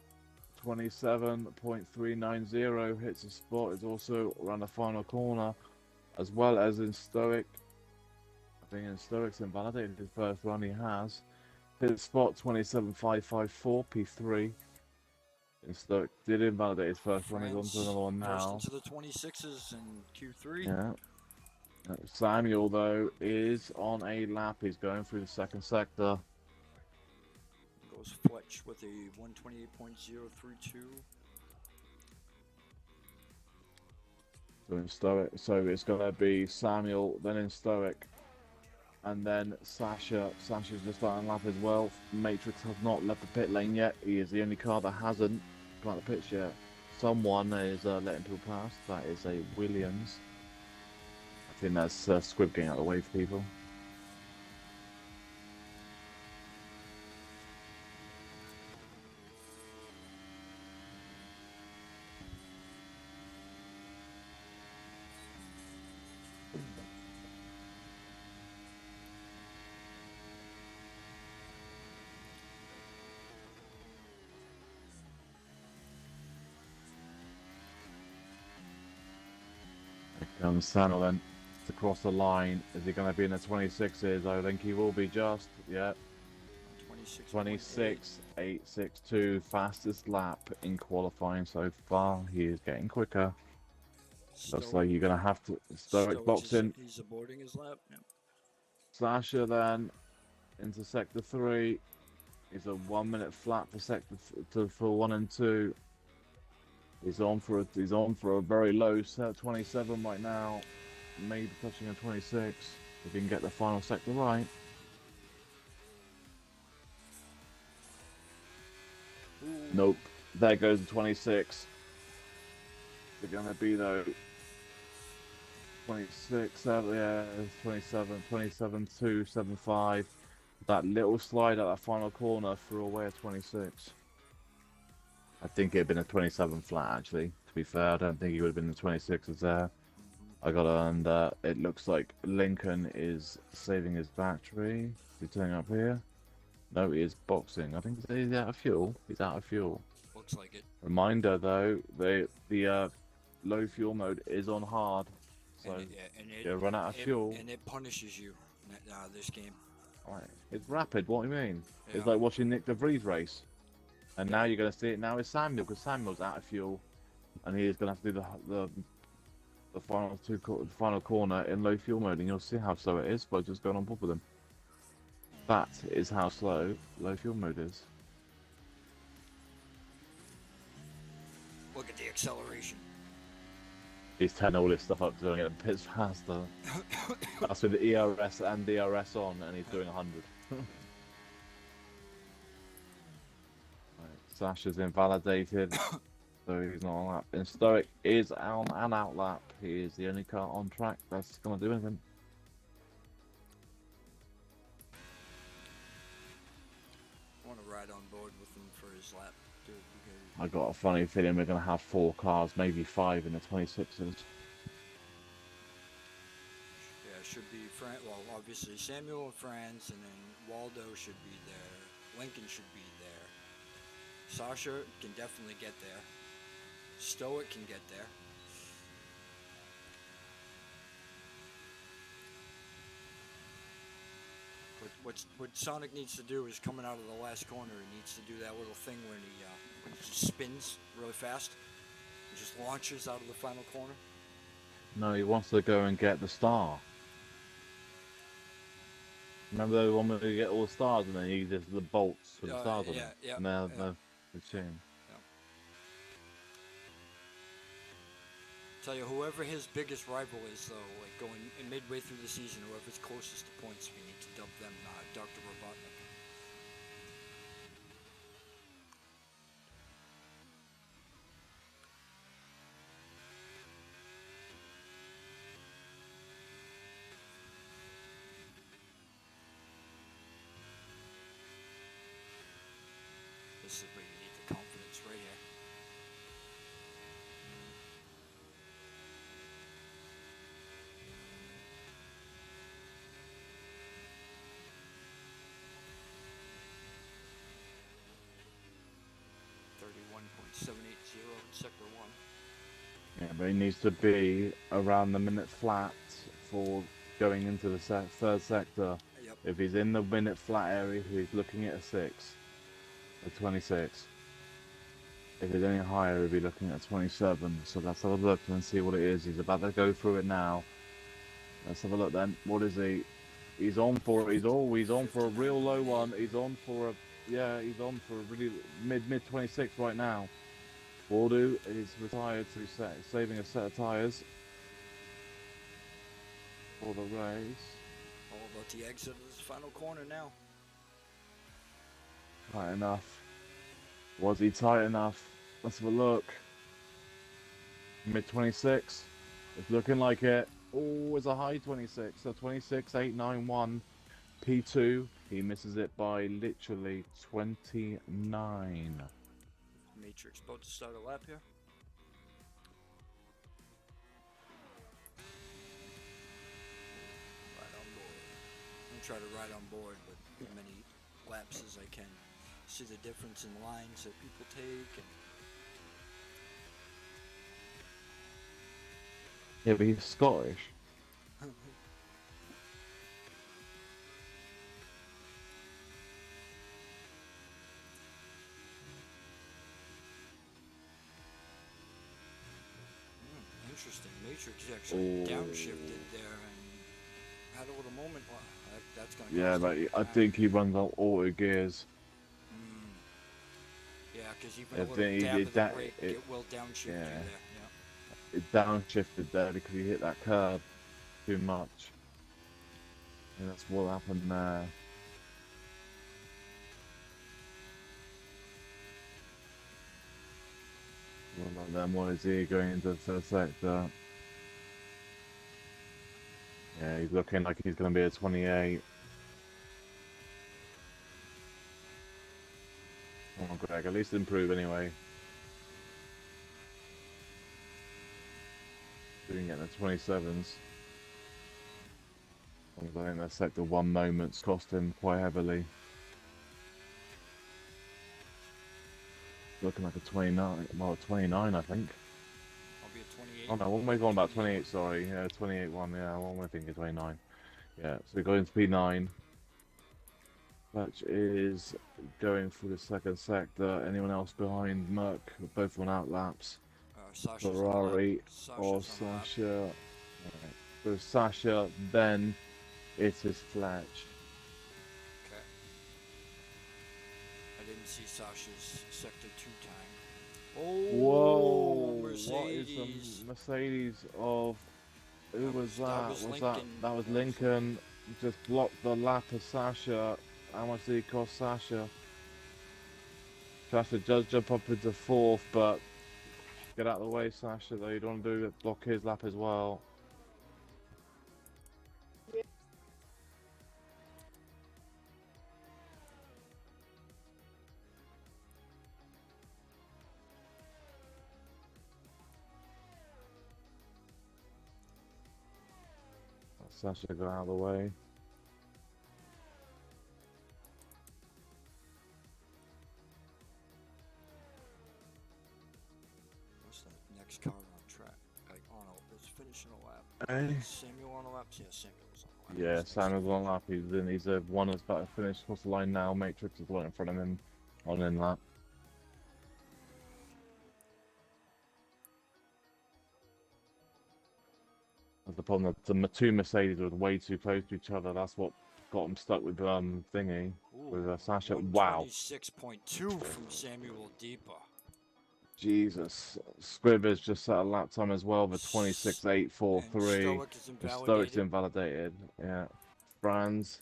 27.390 hits the spot. Is also around the final corner, as well as in Stoic. I think in Stoic's invalidated his first run. He has hit the spot 27.554 P3. In Stoic did invalidate his first run. He's on to another one now. First into the 26s in Q3. Yeah. Samuel though is on a lap. He's going through the second sector. Goes Fletch with a 128.032. So in Stoic, so it's gonna be Samuel, then in Stoic, and then Sasha. Sasha's just starting lap as well. Matrix has not left the pit lane yet. He is the only car that hasn't got the pits yet. Someone is letting people pass. That is a Williams. I think that's Squib getting out of the way for people. Here comes Samuel then to cross the line. Is he going to be in the 26s? I think he will be just. Yeah. 26.862, fastest lap in qualifying so far. He is getting quicker. Looks like you're going to have to. Stoic boxing. He's aborting his lap. Yeah. Sasha then into sector 3. He's a 1 minute flat for sector for 1 and 2. He's on for a very low set 27 right now. Maybe touching a 26 if he can get the final sector right. Ooh. Nope. There goes the 26. They're gonna be though 26, yeah, 27, 27.275. That little slide at that final corner threw away a 26. I think it'd been a 27 flat actually. To be fair, I don't think he would have been the 26s there. I got and it looks like Lincoln is saving his battery. Is he turning up here? No, he is boxing. I think he's out of fuel. He's out of fuel. Looks like it. Reminder though, the low fuel mode is on hard, so you run out of fuel. And it punishes you. This game. Right. It's rapid. What do you mean? Yeah. It's like watching Nick DeVries race. And now you're gonna see it. Now it's Samuel because Samuel's out of fuel, and he is gonna have to do the final corner in low fuel mode, and you'll see how slow it is by just going on board with him. That is how slow low fuel mode is. Look at the acceleration. He's turning all this stuff up, doing it a bit faster. That's with the ERS and DRS on, and he's doing 100. Right, Sasha's invalidated, so he's not on lap. And Stoic is on an out lap. He is the only car on track that's going to do anything. I want to ride on board with him for his lap, dude. I got a funny feeling we're going to have 4 cars, maybe 5 in the 26s. Yeah, it should be well, obviously Samuel and Franz, and then Waldo should be there. Lincoln should be there. Sasha can definitely get there. Stoic can get there. What Sonic needs to do is coming out of the last corner. He needs to do that little thing when he just spins really fast. He just launches out of the final corner. No, he wants to go and get the star. Remember the one where you get all the stars and then he uses the bolts for the stars on it? Yeah, and the chain. Tell you, whoever his biggest rival is, though, like going midway through the season, whoever's closest to points, we need to dub them Dr. Robotnik. This is where you need the confidence right here. Yeah, but he needs to be around the minute flat for going into the third sector. Yep. If he's in the minute flat area, he's looking at a 6, a 26. If it's any higher, he'll be looking at 27. So let's have a look and see what it is. He's about to go through it now. Let's have a look then. What is he? He's on for he's on for a real low one. He's on for he's on for a really mid 26 right now. Waldo is retired, so he's saving a set of tyres for the race. All about the exit of this final corner now. Tight enough. Was he tight enough? Let's have a look. Mid 26. It's looking like it. Oh, it's a high 26. So 26.891. P2. He misses it by literally 29. Matrix about to start a lap here. Ride on board. I'm gonna try to ride on board with as many laps as I can. See the difference in lines that people take. And Yeah, but he's Scottish. Interesting. Matrix actually downshifted there and had a little moment. Well, that's going to Yeah, but I think he runs out auto gears. Yeah, because even a little dab of the brake, it will downshift you there. Yeah. It downshifted there because he hit that curb too much. And that's what happened there. What about them? What is he going into the third sector? Yeah, he's looking like he's going to be a 28. Come on, Greg, at least improve anyway. Doing it in the 27s. I think that sector 1 moments cost him quite heavily. Looking like a 29, well, 29, I think. I'll be a 28. Oh no, what am I going about? 28, sorry. Yeah, 28 1, yeah, what am I thinking? 29. Yeah, so going to P9. Fletch is going for the second sector. Anyone else behind Merck? Both on out laps. Ferrari or Sasha. Right. So Sasha, then it is Fletch. Okay. I didn't see Sasha's sector 2 time. Oh, whoa! Mercedes. What is the Mercedes of? Who was that? That was Lincoln. Just blocked the lap of Sasha. How much did it cost Sasha? Sasha does jump up into 4th, but get out of the way, Sasha, though. You don't want to do it, block his lap as well. Sasha got out of the way. What's that next car on track? Like Arnold is finishing a lap. Hey. Samuel on a lap? Yeah, Samuel's on a lap. Yeah, Samuel's on a lap. He's a one that's about to finish across the line now. Matrix is right in front of him on in lap. That's the problem. The two Mercedes were way too close to each other. That's what got him stuck with thingy. Ooh, with Sasha. Wow. 26.2 from Samuel Deepa. Jesus. Squibb has just set a lap time as well for 26.843. Stoic's invalidated. Yeah. Franz,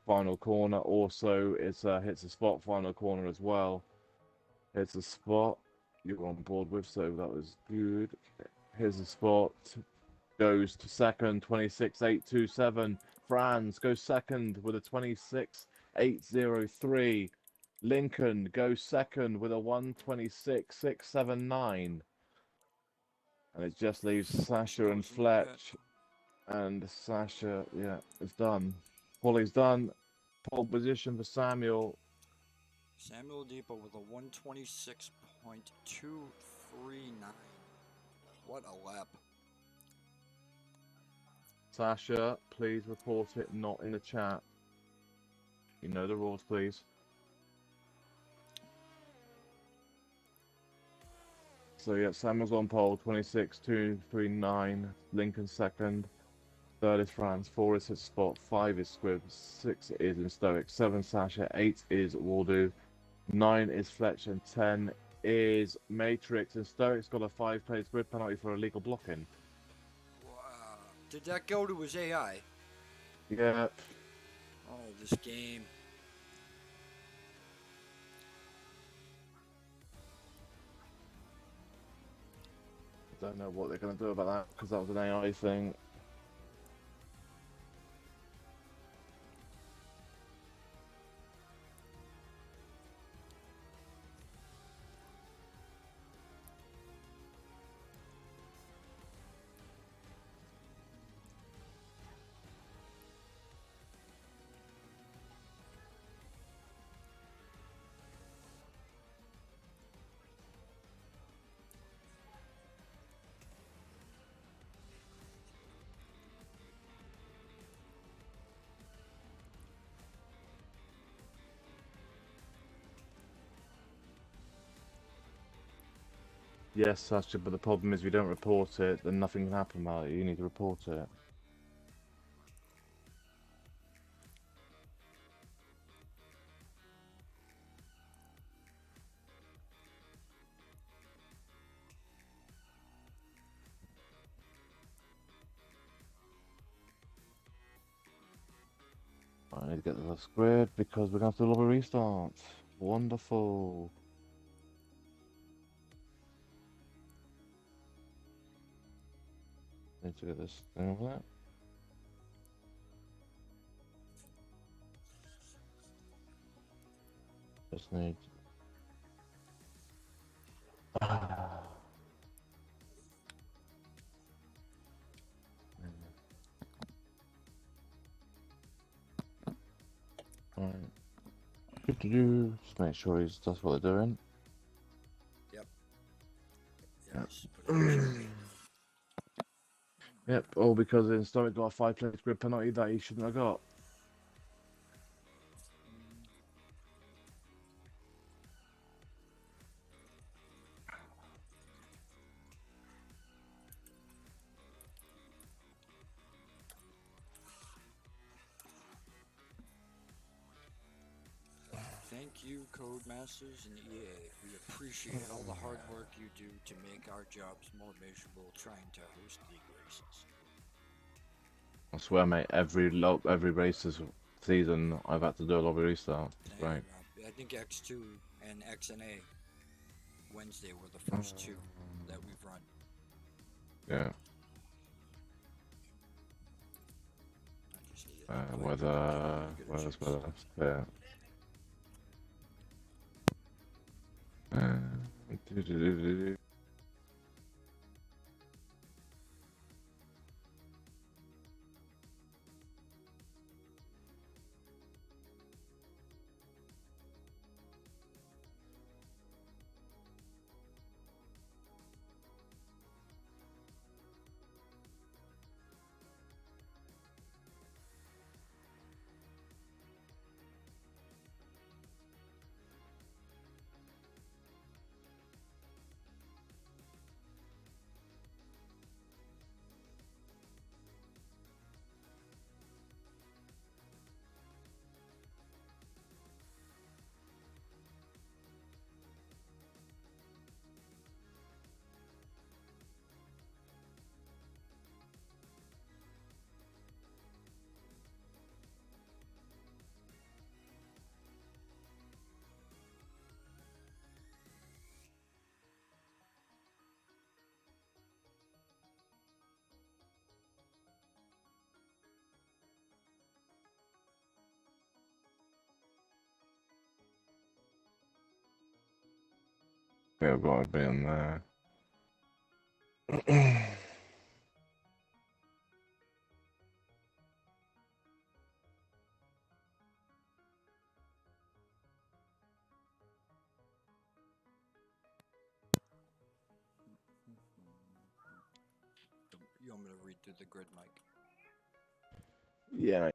final corner. Also, it's hits a spot final corner as well. Hits a spot. You're on board with, so that was good. Here's a spot. Goes to second, 26.827. Franz goes second with a 26.803. Lincoln goes second with a 1:26.679. And it just leaves Sasha and Fletch. And Sasha, yeah, it's done. Paulie's done. Pole position for Samuel. Samuel Deepa with a 1:26.239. What a lap. Sasha, please report it not in the chat. You know the rules, please. So yeah, Samuel's on pole, 26.239. Lincoln second. Third is France. 4 is his spot. 5 is Squibb. 6 is in Stoic. 7 Sasha. 8 is Waldo. 9 is Fletch. And 10 is Matrix. And Stoic's got a 5-place grid penalty for illegal blocking. Wow. Did that go to his AI? Yeah. Oh, this game. I don't know what they're going to do about that because that was an AI thing. Yes, Sasha, but the problem is we don't report it, then nothing can happen about it. You need to report it. I need to get the grid because we're going to have to do a restart. Wonderful. Need to get this thing over there. Just need. Alright. Just make sure that's what they're doing. Yep. Yes. Yep. Yep, all because Historic got a 5-place grid penalty that he shouldn't have got. Thank you, Codemasters and EA. We appreciate all the hard work you do to make our jobs more miserable trying to host league races. I swear, mate, every race this season I've had to do a lobby restart. Right. I think X2 and XNA Wednesday were the first 2 that we've run. Yeah. Weather. Yeah. Yeah, I've got to be in there. you want me to read through the grid, Mike? Yeah, mate.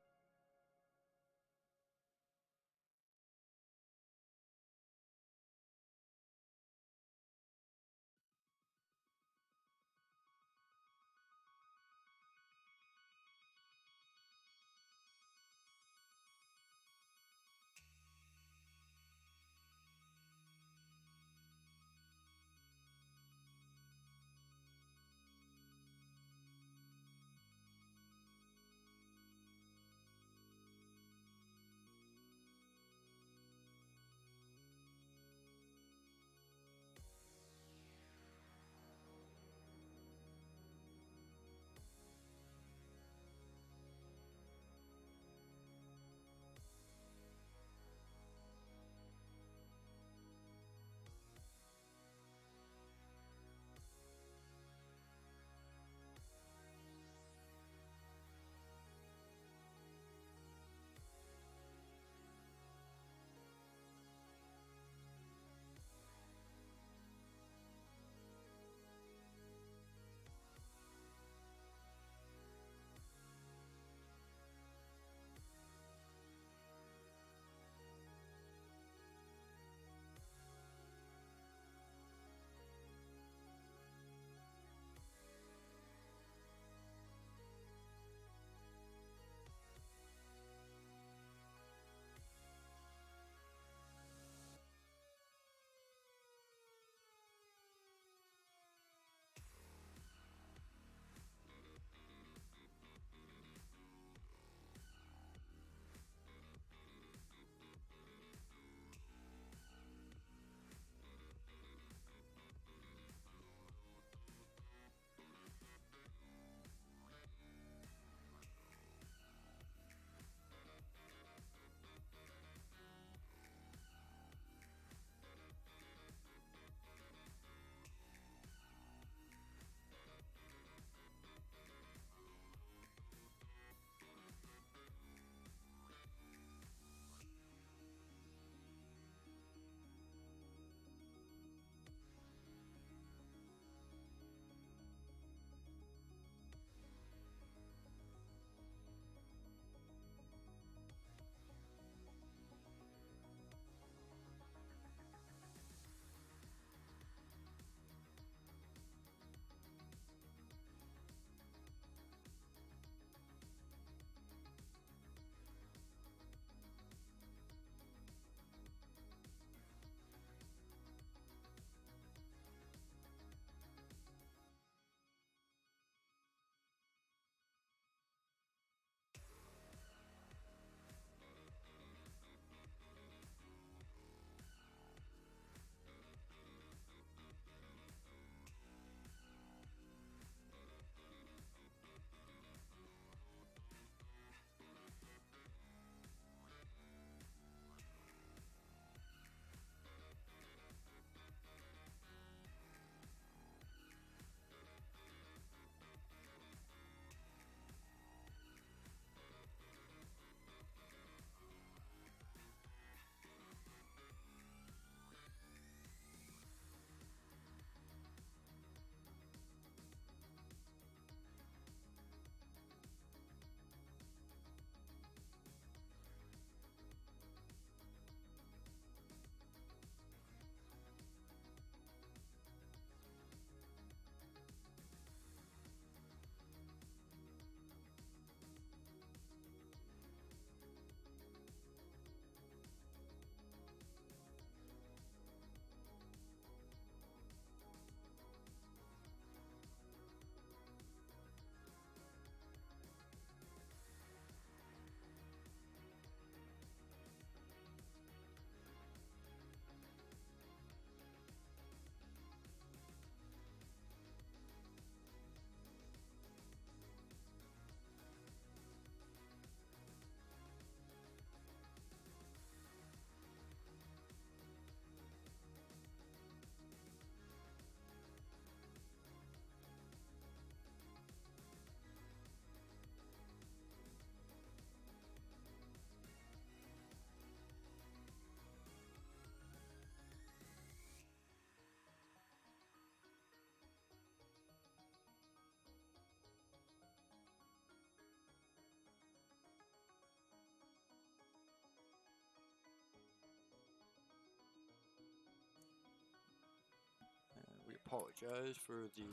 apologize for the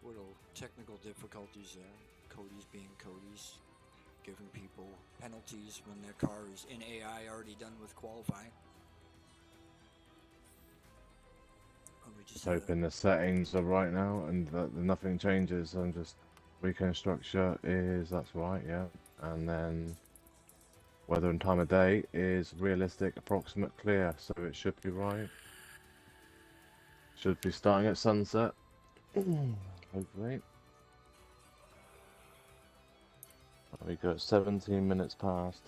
little technical difficulties there. Cody's being Cody's, giving people penalties when their car is in AI already done with qualifying. Just hoping the settings are right now and that nothing changes. I'm just weekend structure is that's right, yeah, and then weather and time of day is realistic, approximate, clear, so it should be right. Should be starting at sunset. Hopefully. We got 17 minutes past.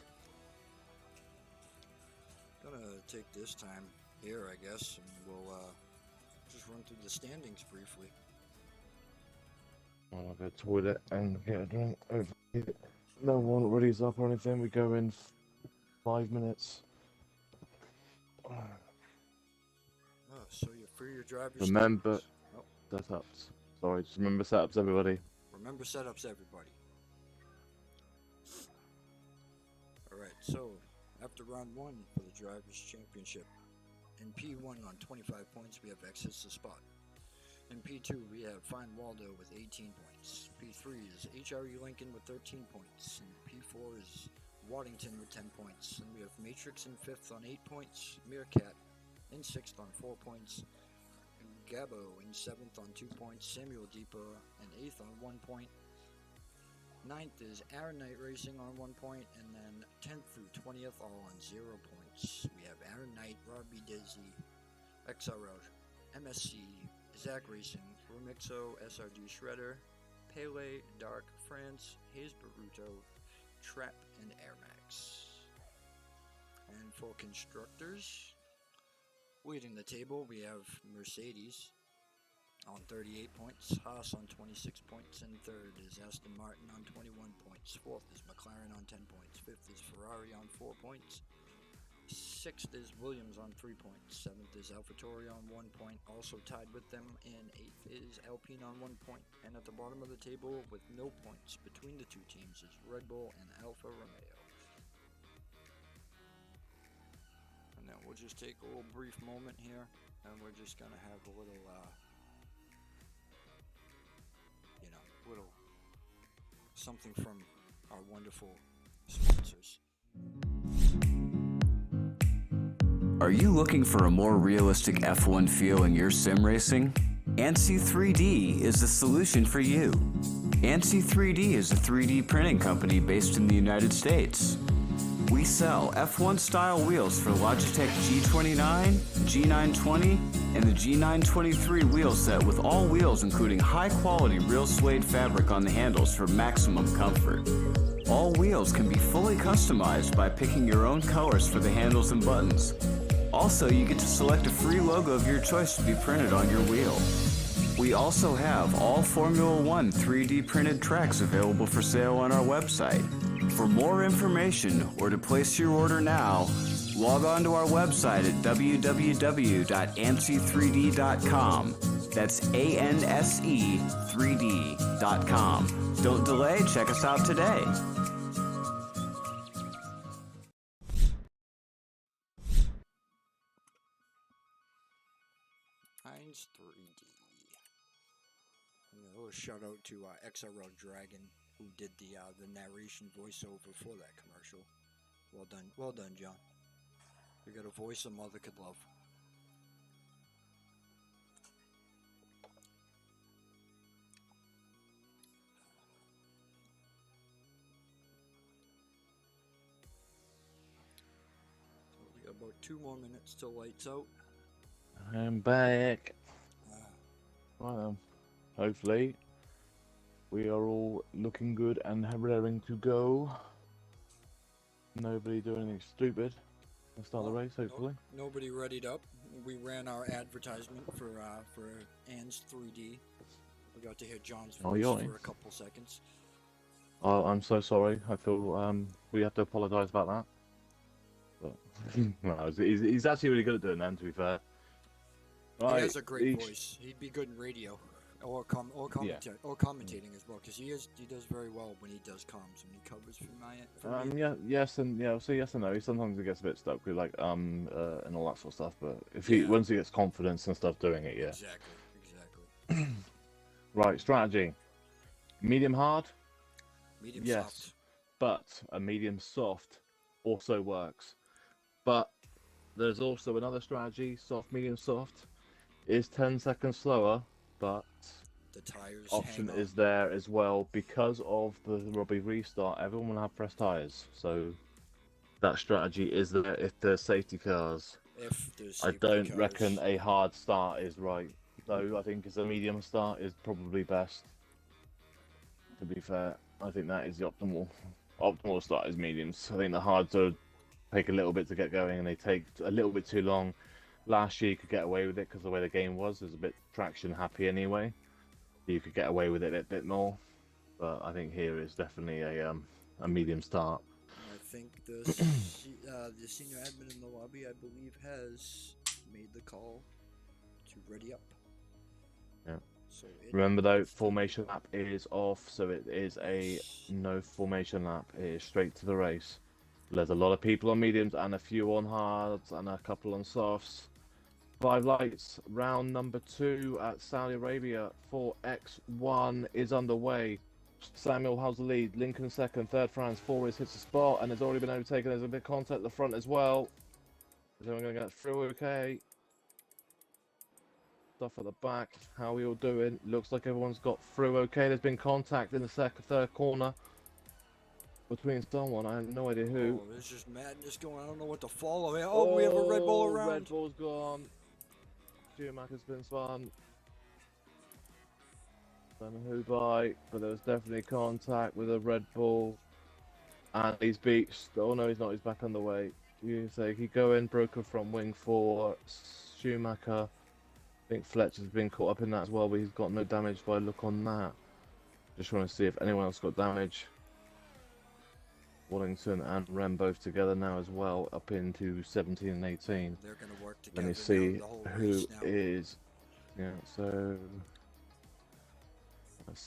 Gonna take this time here, I guess, and we'll just run through the standings briefly. I'll go to the toilet and get a drink. Hopefully no one ready's up or anything. We go in 5 minutes. Oh, so you're free your driver's remember setups. Sorry, just remember setups, everybody. Remember setups, everybody. Alright, so after round 1 for the Drivers' Championship, in P1 on 25 points, we have X hits the spot. In P2, we have Find Waldo with 18 points. P3 is HRE Lincoln with 13 points. And P4 is Waddington with 10 points. And we have Matrix in 5th on 8 points. Meerkat in 6th on 4 points. And Gabo in 7th on 2 points. Samuel Deepa in 8th on 1 point. 9th is Aaron Knight Racing on 1 point. And then 10th through 20th all on 0 points. We have Aaron Knight, Robbie Dizzy, XRL, MSC, Zach Racing, Remixo, SRG Shredder, Pele, Dark, France, Hayes Baruto, Trap, and Air Max. And for constructors, leading the table, we have Mercedes on 38 points, Haas on 26 points, and third is Aston Martin on 21 points. Fourth is McLaren on 10 points. Fifth is Ferrari on 4 points. Sixth is Williams on 3 points. Seventh is AlphaTauri on 1 point, also tied with them. And eighth is Alpine on 1 point. And at the bottom of the table, with no points between the two teams, is Red Bull and Alfa Romeo. And then we'll just take a little brief moment here, and we're just gonna have a little, little something from our wonderful sponsors. Are you looking for a more realistic F1 feel in your sim racing? ANSI 3D is the solution for you. ANSI 3D is a 3D printing company based in the United States. We sell F1 style wheels for Logitech G29, G920, and the G923 wheel set, with all wheels including high quality real suede fabric on the handles for maximum comfort. All wheels can be fully customized by picking your own colors for the handles and buttons. Also, you get to select a free logo of your choice to be printed on your wheel. We also have all Formula 1 3D printed tracks available for sale on our website. For more information or to place your order now, log on to our website at www.ansi3d.com. That's ANSE3D.com. Don't delay, check us out today. Heinz 3D. And a little shout out to XRL Dragon, who did the narration voiceover for that commercial. Well done, John. You got a voice a mother could love. So we got about 2 more minutes till lights out. I'm back. Well, hopefully we are all looking good and raring to go. Nobody doing anything stupid. Let's start the race, hopefully. Nobody readied up. We ran our advertisement for ANS 3D. We got to hear John's voice for a couple seconds. Oh, I'm so sorry. I feel we have to apologise about that. But no, he's actually really good at doing that, to be fair. Right, he has a great voice. He'd be good in radio or commentating as well, because he does very well when he does comms, when he covers for me. Yes and no. Sometimes he gets a bit stuck with and all that sort of stuff. But if once he gets confidence and stuff doing it, yeah. Exactly. Right, strategy. Medium hard? Medium yes, soft. but a medium soft also works. But there's also another strategy, soft, medium soft, is 10 seconds slower, but the tires option hang on. is there as well because of the Robbie restart. Everyone will have fresh tires, so that strategy is there if there's safety cars. If there's I safety don't cars. reckon a hard start is right, though. I think it's a medium start is probably best. To be fair, I think that is the optimal start is mediums. I think the hards are take a little bit to get going, and they take a little bit too long. Last year you could get away with it because the way the game was a bit traction happy anyway. You could get away with it a bit more, but I think here is definitely a medium start. I think the senior admin in the lobby, I believe, has made the call to ready up. Yeah. So remember though, formation lap is off, so it is a no formation lap. It is straight to the race. There's a lot of people on mediums and a few on hards and a couple on softs. 5 lights, round number 2 at Saudi Arabia for X1 is underway. Samuel holds the lead, Lincoln second, third France, 4 hits the spot and has already been overtaken. There's a bit of contact at the front as well. Is everyone going to get through okay? Stuff at the back, how are we all doing? Looks like everyone's got through okay. There's been contact in the third corner between someone, I have no idea who. Oh, there's just madness going on. I don't know what to follow. Oh, we have a Red Bull around. Red Bull's gone. Schumacher's been spun. Don't know who by, but there was definitely contact with a Red Bull. And he's beached. Oh no, he's not. He's back on the way. You say he go in, broken from wing for Schumacher. I think Fletcher's been caught up in that as well, but he's got no damage by look on that. Just want to see if anyone else got damage. Wallington and Rem both together now as well, up into 17 and 18. They're going to work together. Let me see who is. Yeah, so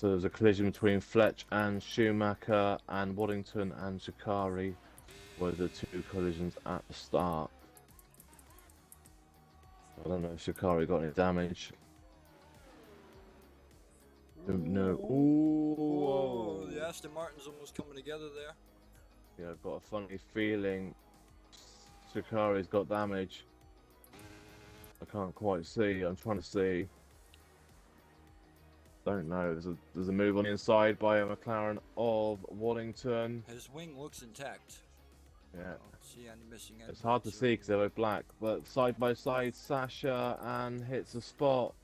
there's a collision between Fletch and Schumacher, and Waddington and Shikari were the 2 collisions at the start. I don't know if Shikari got any damage. Don't know. Ooh, the Aston Martin's almost coming together there. Yeah, I've got a funny feeling Shikari's got damage. I can't quite see. I'm trying to see. Don't know. There's a move on the inside by a McLaren of Waddington. His wing looks intact. Yeah. See any missing end. It's hard to see because they're both black, but side by side, Sasha and hits a spot.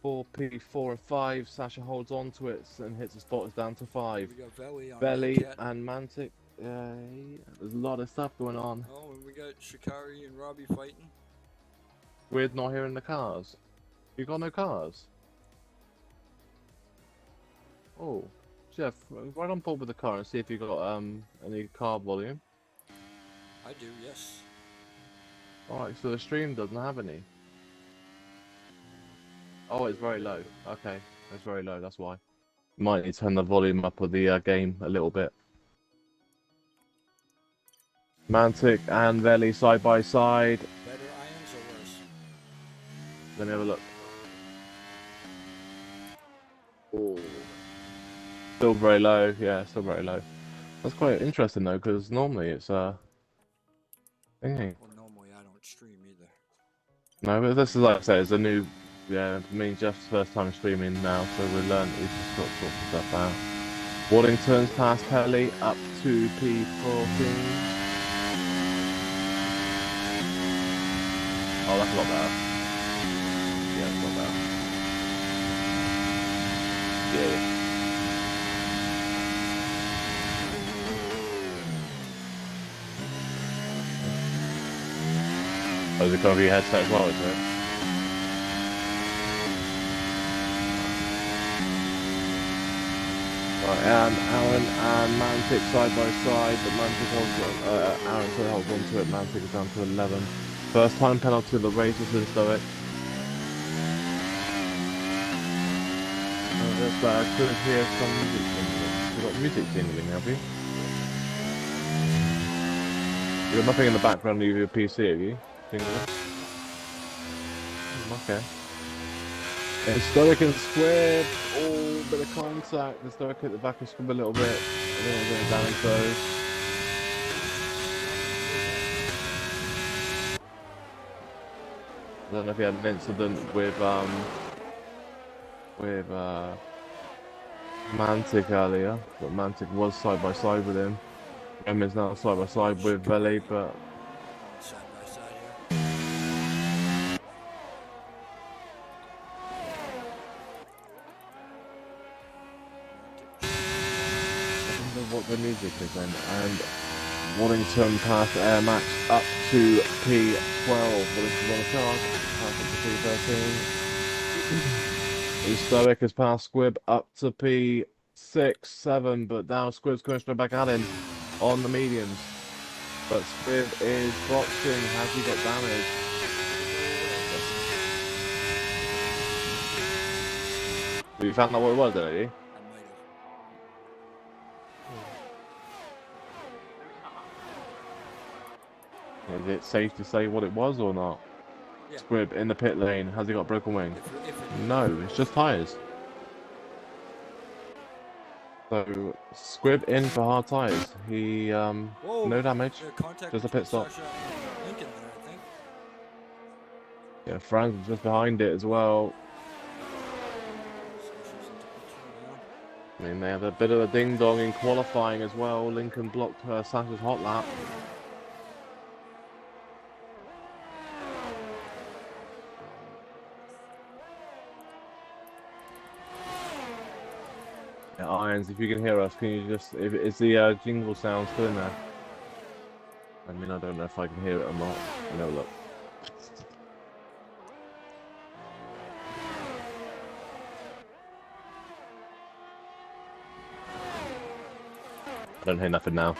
4P4 and 5. Sasha holds on to it and hits the spot. It's down to 5. We got Belly and Mantic. There's a lot of stuff going on. Oh, and we got Shikari and Robbie fighting. Weird not hearing the cars. You got no cars? Oh, Jeff, right on board with the car and see if you got any car volume. I do, yes. Alright, so the stream doesn't have any. Oh, it's very low. Okay, it's very low, that's why. Might need to turn the volume up of the game a little bit. Mantic and Veli side by side. Better irons or worse? Let me have a look. Oh. Still very low, yeah, still very low. That's quite interesting though, because normally it's thingy. Well, normally I don't stream either. No, but this is like I said, it's a new, yeah, me and Jeff's first time streaming now, so we've just got to sort some stuff out. Waddington's past Pelly up to P14. Oh, that's a lot better. Yeah, it's a lot better. Yeah. Oh, is it going to be your headset as well, isn't it? Right, and Aaron and Mantic side by side, but Mantic holds Aaron still holds on to it, Mantic is down to 11. First time penalty of the race is this though it. I could hear some music jingling. You've got music jingling, have you? You've got nothing in the background of your PC, have you? Okay. It's Stoic and Squib. Oh, bit of contact. The Stoic hit the back of Squib a little bit. A little bit of damage though. I don't know if he had an incident with Mantic earlier, but Mantic was side by side with him. Is now side by side with Veli, but Side by side here. I don't know what the music is then. And Waddington past Air Max up to P12. Waddington's on the charge. Pass up to P13. Stoic has passed Squib up to P6, 7, but now Squib's coming straight back at him on the mediums. But Squib is boxing. Has he got damage? You found out what it was, didn't you? Is it safe to say what it was or not? Yeah. Squib in the pit lane. Has he got broken wing? No, it's just tyres. So Squib in for hard tyres. He no damage. Just a pit stop. Lincoln there, I think. Yeah, Franz was just behind it as well. I mean, they had a bit of a ding dong in qualifying as well. Lincoln blocked Sasha's hot lap. Yeah, Irons, if you can hear us, can you just... Is the jingle sound still in there? I mean, I don't know if I can hear it or not. No, look. I don't hear nothing now.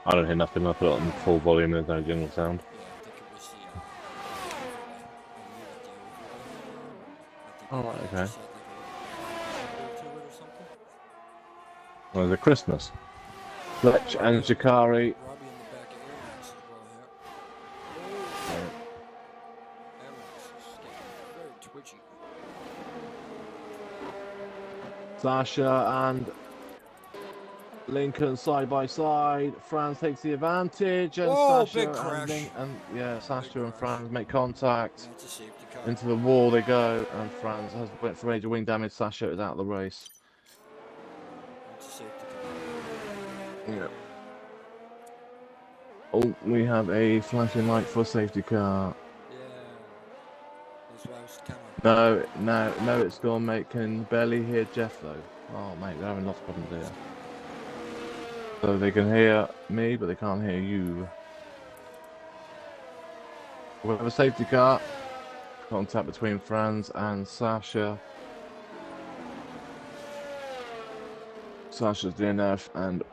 I don't hear nothing. I put it on full volume. There's no jingle sound. Yeah, I think it was Oh, okay. to it or something. Well, it's a Christmas. Fletch and Shikari. Robbie in the back of Air Max as well here. Air Max is getting very twitchy. Sasha and Lincoln side by side. Franz takes the advantage, and Whoa, Sasha big crash. Sasha and Franz make contact. That's a safety car. Into the wall they go, and Franz has went for major wing damage. Sasha is out of the race. That's a safety car. Yeah. Oh, we have a flashing light for safety car. Yeah. That's why I was kind of... No, it's gone, mate. Can barely hear Jeff though. Oh, mate, we're having lots of problems here. So they can hear me, but they can't hear you. We have a safety car. Contact between Franz and Sasha. Sasha's DNF and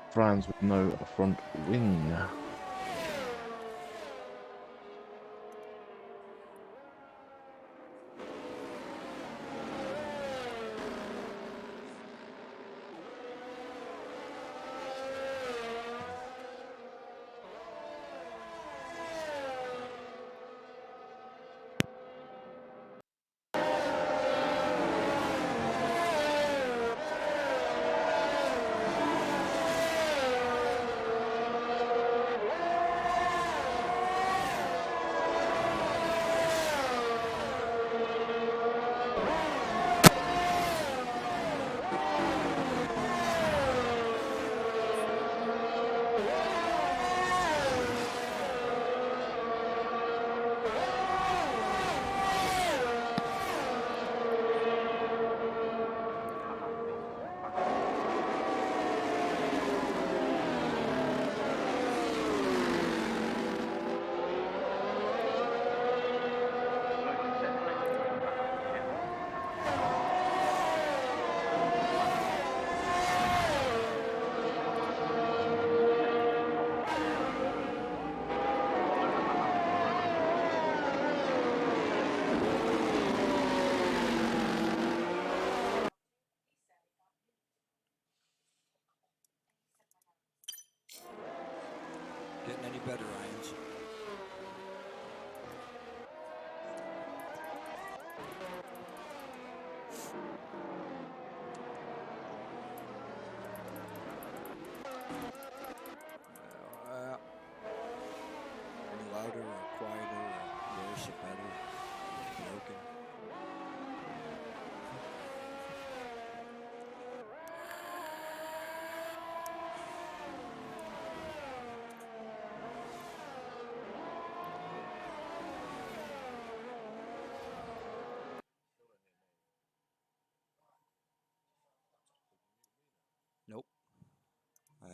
Franz with no front wing.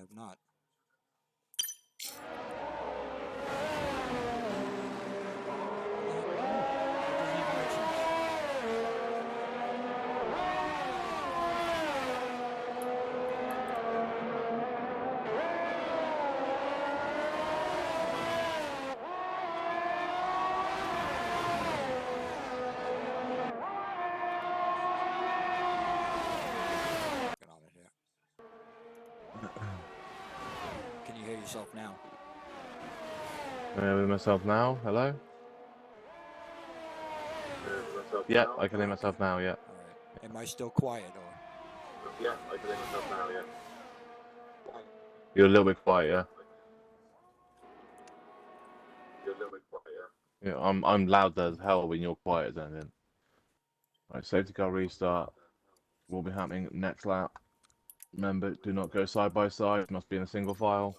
have not. Can you hear yourself now? Can I hear myself now? Hello? Yeah, I can hear myself now, yeah. Alright. Am I still quiet or? Yeah, I can hear myself now, yeah. You're a little bit quiet, yeah. You're a little bit quiet, yeah. Yeah, I'm loud as hell when you're quiet then. Right, safety car restart will be happening next lap. Remember, do not go side by side, must be in a single file.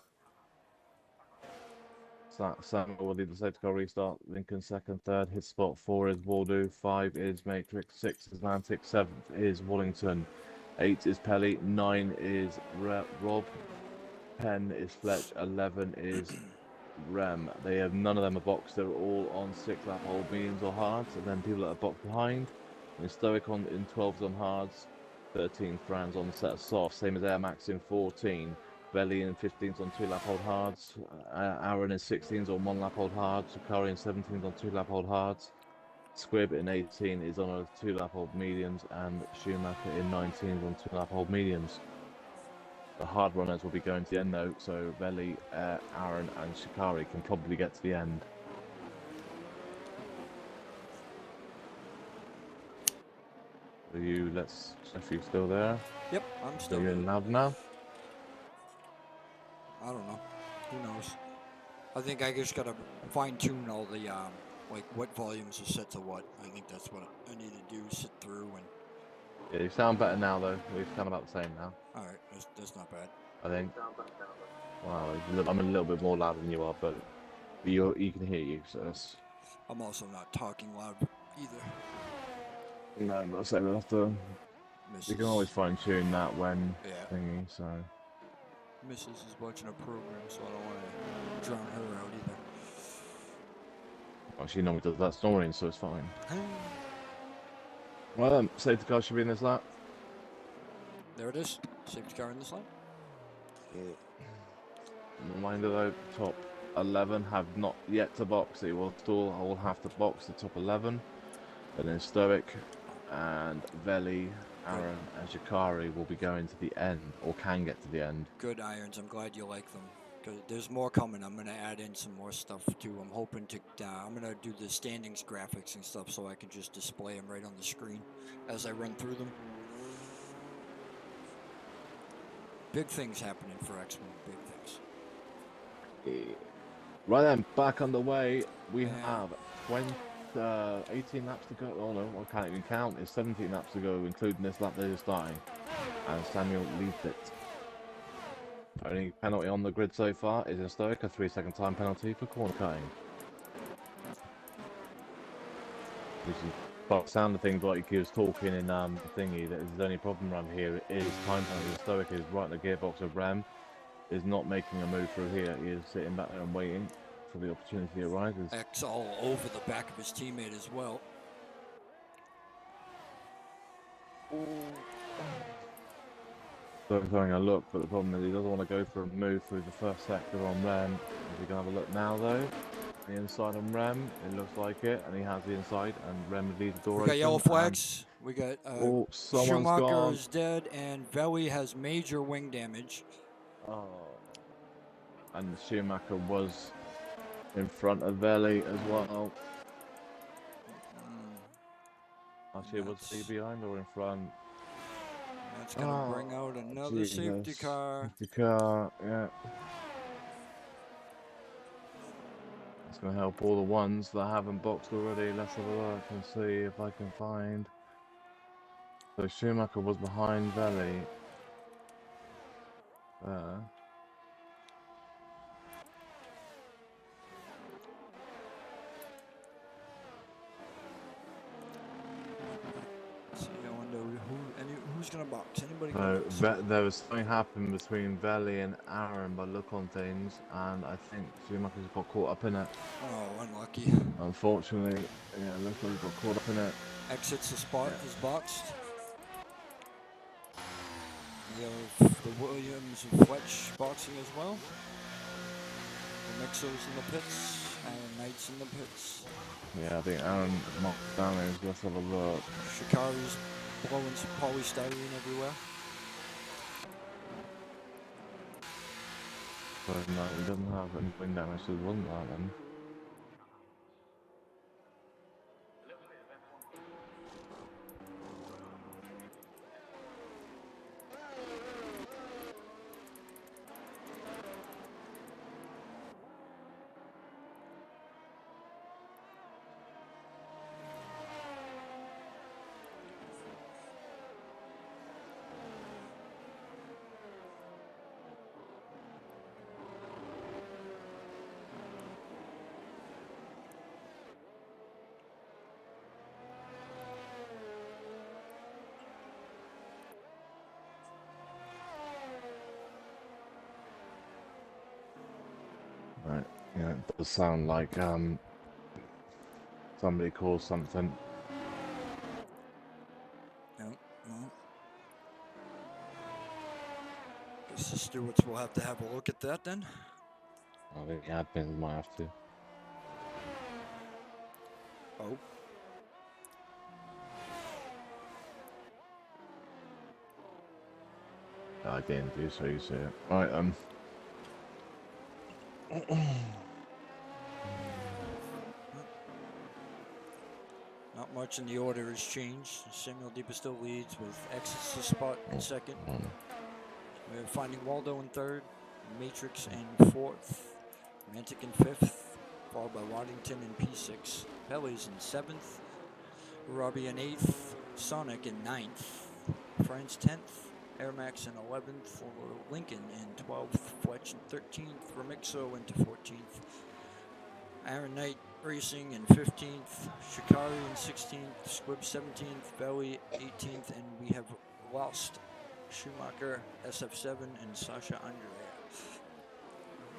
Samuel will lead the safety car restart. Lincoln second, third. His spot 4 is Waldo. 5 is Matrix. 6 is Atlantic. 7th is Wallington. 8 is Pelly. 9 is Rob. 10 is Fletch. 11 is Rem. They have none of them are boxed. They're all on 6 lap hold mediums or hards, and then people that are boxed behind. And Stoic on in 12s on hards. 13 Franz on set of soft. Same as Air Max in 14. Belly in 15s on 2 lap hold hards. Aaron in 16s on 1 lap hold hards. Shikari in 17s on 2 lap hold hards. Squib in 18 is on a 2 lap hold mediums, and Schumacher in 19s on 2 lap hold mediums. The hard runners will be going to the end though, so Belly, Aaron, and Shikari can probably get to the end. Are you? Let's. If you're still there. Yep, I'm still. Are you in loud now? I don't know. Who knows? I think I just gotta fine tune all the like what volumes are set to what. I think that's what I need to do. Sit through and. Yeah, you sound better now though. We sound about the same now. All right, that's not bad. I think. Wow, I'm a little bit more loud than you are, but you can hear you. So that's... I'm also not talking loud either. No, I'm not saying we'll have to. Mrs. You can always fine tune that when thingy. So. Mrs. is watching a program, so I don't want to drown her out either. Well, she normally does that snoring, so it's fine. Well then, safety car should be in this lap. There it is. Safety car in this lap. Reminder though, top 11 have not yet to box. They will still all have to box the top 11. And then Stoic and Veli, Aaron, and Shikari will be going to the end, or can get to the end. Good, Irons. I'm glad you like them. There's more coming. I'm going to add in some more stuff too. I'm hoping to, I'm going to do the standings graphics and stuff so I can just display them right on the screen as I run through them. Big things happening for X1. Big things. Right then, back on the way. We have 18 laps to go. Oh no, I can't even count. It's 17 laps to go, including this lap they're starting. And Samuel leads it. Only penalty on the grid so far is in Stoic, a 3-second time penalty for corner cutting. Which is, by the sound of things like he was talking in thingy, that his only problem around here is time penalty. Stoic is right in the gearbox of Rem, is not making a move through here. He is sitting back there and waiting for the opportunity arises. X all over the back of his teammate as well. So I'm having a look, but the problem is he doesn't want to go for a move through the first sector on Rem. Is he going to have a look now though? The inside on Rem, it looks like it, and he has the inside, and Rem leaves the door open. We got yellow flags. We got Schumacher gone. is dead, and Veli has major wing damage. Oh. And Schumacher was in front of Veli as well. Actually, was he behind or in front? That's going to bring out another safety car. Safety car, yeah. It's going to help all the ones that haven't boxed already. Let's have a look and see if I can find. So Schumacher was behind Veli. There. Who's gonna box? Anybody So gonna there was something happened between Veli and Aaron by look on things, and I think Schumacher's got caught up in it. Oh, unlucky. Unfortunately, yeah, looks like he got caught up in it. Exits the spot, is boxed. We have the Williams and Fletch boxing as well. The Mixos in the pits, Aaron Knight's in the pits. Yeah, I think Aaron knocked damage. Let's have a look. Shikari's blowing some polystyrene everywhere. So no, he doesn't have any wind damage, so it wasn't that then. Right, yeah, it does sound like somebody calls something. No. Guess the stewards will have to have a look at that then. I think the admins might have to. Oh. I didn't do so, you see it. Right, Not much in the order has changed. Samuel Deepa still leads with Exits the spot in second. We're finding Waldo in third, Matrix in fourth, Romantic in fifth, followed by Waddington in P6. Pelly's in seventh, Robbie in eighth, Sonic in ninth, Friends 10th, Air Max in 11th, Lincoln in 12th, Fletch in 13th, Remixo into 14th, Aaron Knight Racing in 15th, Shikari in 16th, Squib 17th, Belly 18th, and we have lost Schumacher, SF7, and Sasha Andrea.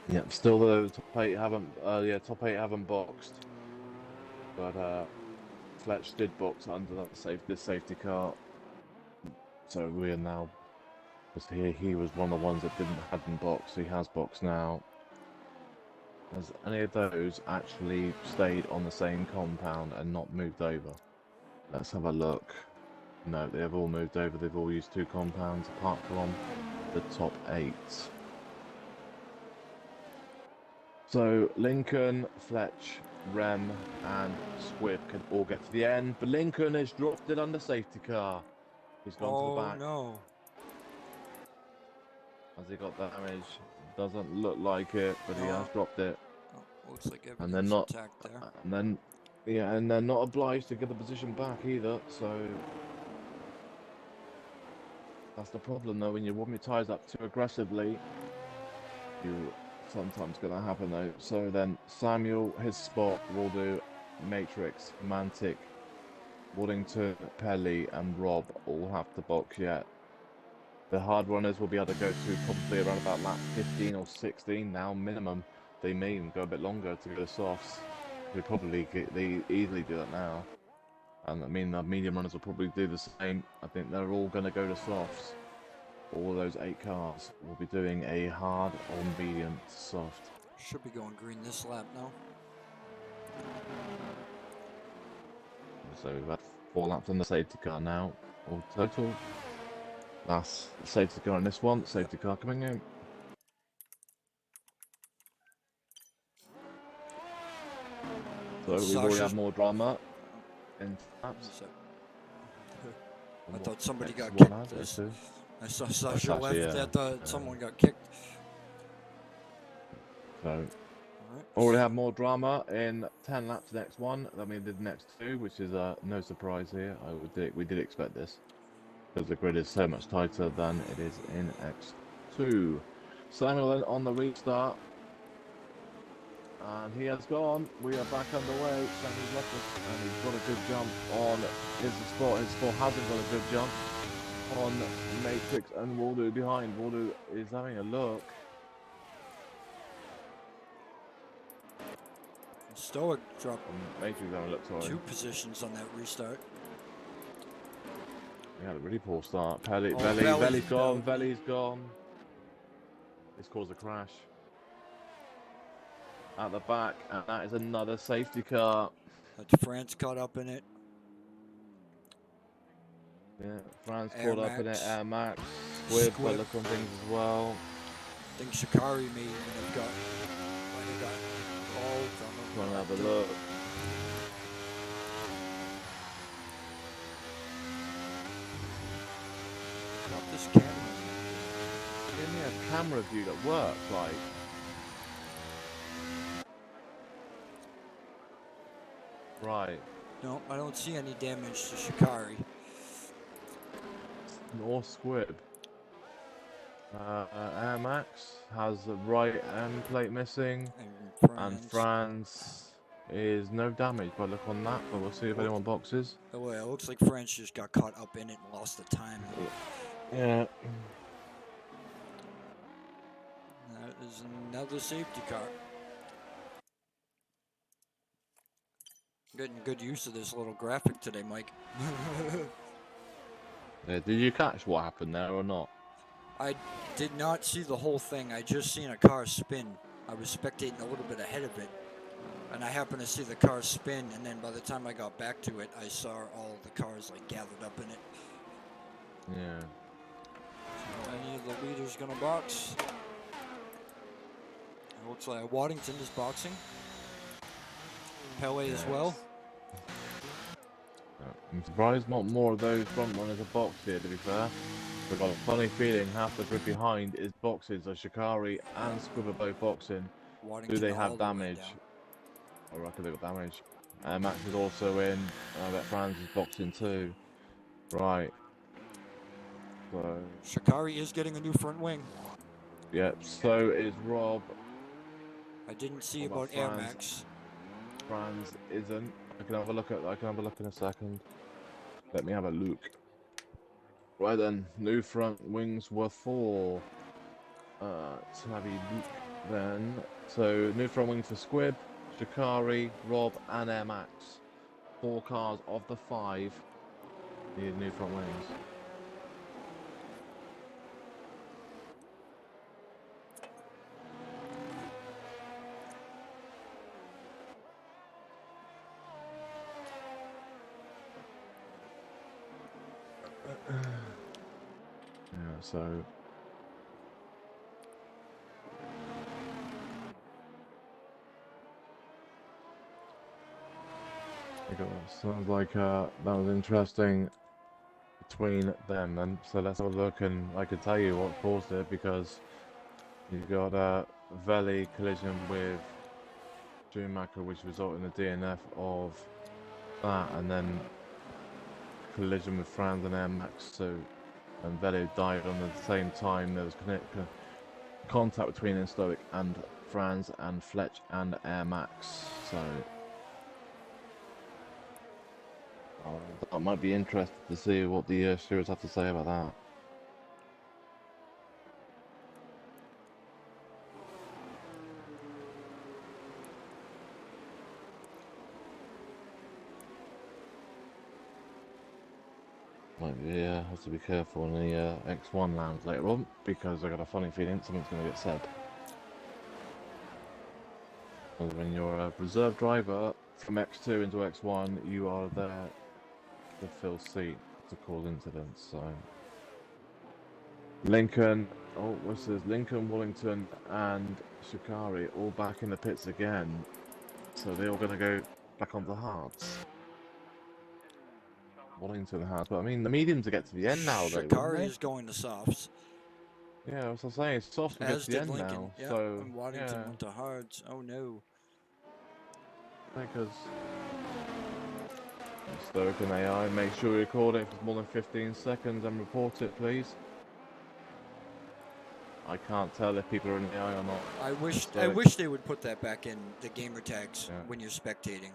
Yep, still the top eight haven't boxed, but Fletch did box under that this safety car, so we are now. He was one of the ones that hadn't boxed. He has boxed now. Has any of those actually stayed on the same compound and not moved over? Let's have a look. No, they have all moved over. They've all used two compounds apart from the top 8. So Lincoln, Fletch, Rem and Squib can all get to the end, but Lincoln has dropped it under safety car. He's gone to the back. Oh no. Has he got damage? Doesn't look like it, but he has dropped it. Oh, looks like everything's And they're not intact there. And then and they're not obliged to get the position back either, so that's the problem though. When you warm your tyres up too aggressively, you sometimes gonna happen though. So then Samuel, his spot will do Matrix, Mantic, Waddington, Pelly and Rob all have to box yet. The hard runners will be able to go to probably around about lap 15 or 16 now minimum. They may even go a bit longer to go to softs. They easily do that now. And I mean the medium runners will probably do the same. I think they're all going to go to softs. All those 8 cars will be doing a hard or medium to soft. Should be going green this lap now. So we've had 4 laps on the safety car now, all total. That's the safety car on this one, safety car coming in. So we've already had more drama in laps. I thought somebody got X1 kicked. has, I saw Sasha left. Yeah. I thought someone got kicked. So already had more drama in 10 laps in X1 than we did in X2, which is no surprise here. We did expect this, because the grid is so much tighter than it is in X2. Samuel on the restart, and he has gone. We are back underway. Samuel's left us, and he's got a good jump on his spot. His spot hasn't got a good jump on Matrix and Waldo behind. Waldo is having a look. Stoic dropped Matrix having a look, sorry. 2 positions on that restart. He had a really poor start. Veli's Veli's gone. Veli's gone. This caused a crash. At the back, and that is another safety car. That's France caught up in it. Yeah, France Air caught up in it. Max. Air Max. Squib, by Squib. look on things as well. I think Shikari may even have got called from him. Trying to have a look. Got this camera. Give me a camera view that works, like. Right. No, I don't see any damage to Shikari. Nor Squib. Air Max has the right end plate missing. And France is no damage by look on that, but we'll see if anyone boxes. Oh, well, it looks like France just got caught up in it and lost the time. Yeah. That is another safety car. Getting good use of this little graphic today, Mike. Yeah, did you catch what happened there or not? I did not see the whole thing. I just seen a car spin. I was spectating a little bit ahead of it. And I happened to see the car spin, and then by the time I got back to it, I saw all the cars like gathered up in it. Yeah. So any of the leaders gonna box? It looks like Waddington is boxing. Pele as well. I'm surprised not more of those front runners are boxed here, to be fair. We've got a funny feeling half the group behind is boxes, so Shikari and Squib are both boxing. Waddington Do they all have the way damage? down. I reckon they got damage. Max is also in. I bet Franz is boxing too. Right. So. Shikari is getting a new front wing. Yep, so is Rob. I didn't see What about about Air Franz? Max. Franz isn't. I can have a look in a second. Let me have a look. Right then, new front wings were for let's have a look then. So new front wing for Squib, Shikari, Rob and Air Max. 4 cars of the 5 need new front wings. Yeah, so sounds like that was interesting between them, and so let's have a look, and I can tell you what caused it, because you've got a Veli collision with Schumacher, which resulted in a DNF of that, and then collision with Franz and Air Max, so and Veli died on the same time. There was contact between Stoic and Franz and Fletch and Air Max, so I might be interested to see what the stewards have to say about that. Yeah, have to be careful on the X1 lands later on, because I got a funny feeling something's going to get said. When you're a reserve driver from X2 into X1, you are there to fill seat to cause incidents. So Lincoln, what's this? Lincoln, Wallington, and Shikari all back in the pits again. So they're all going to go back onto the hards. Wallington has, but I mean the mediums to get to the end now. Shikari is going to softs. Yeah, as I was saying, softs will get to the end Lincoln. now. Yeah, so and Waddington went to hards. Oh no. Because Stoic and AI, make sure you record it for more than 15 seconds and report it, please. I can't tell if people are in AI or not. I wish they would put that back in the gamer tags when you're spectating.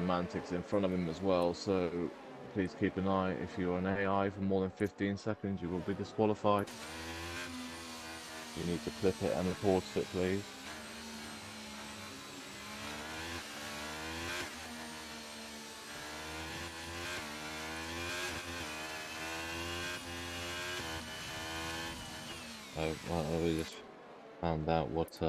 Mantic's in front of him as well, so please keep an eye. If you're an AI for more than 15 seconds, you will be disqualified. You need to clip it and report it, please. Well, we just found out what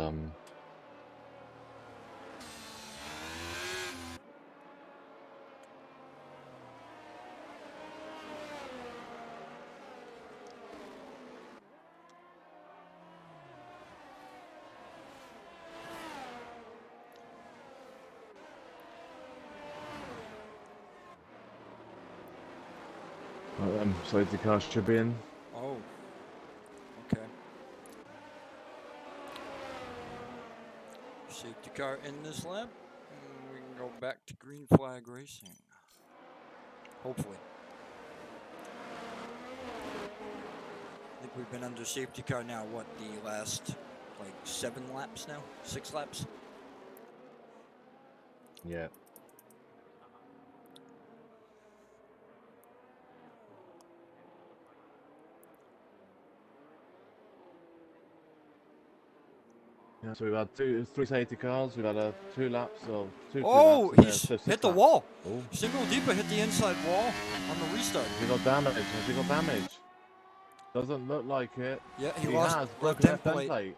safety car should be in. Oh, okay. Safety car in this lap, and we can go back to green flag racing. Hopefully. I think we've been under safety car now, what, the last, like, 7 laps now? 6 laps? Yeah. Yeah, so we've had 3 safety cars. We've had 2 laps of 2 Oh, laps. he's hit the wall. Oh. Single deeper hit the inside wall on the restart. Has he got damage? Has he got damage? Doesn't look like it. Yeah, he has lost broken left end plate.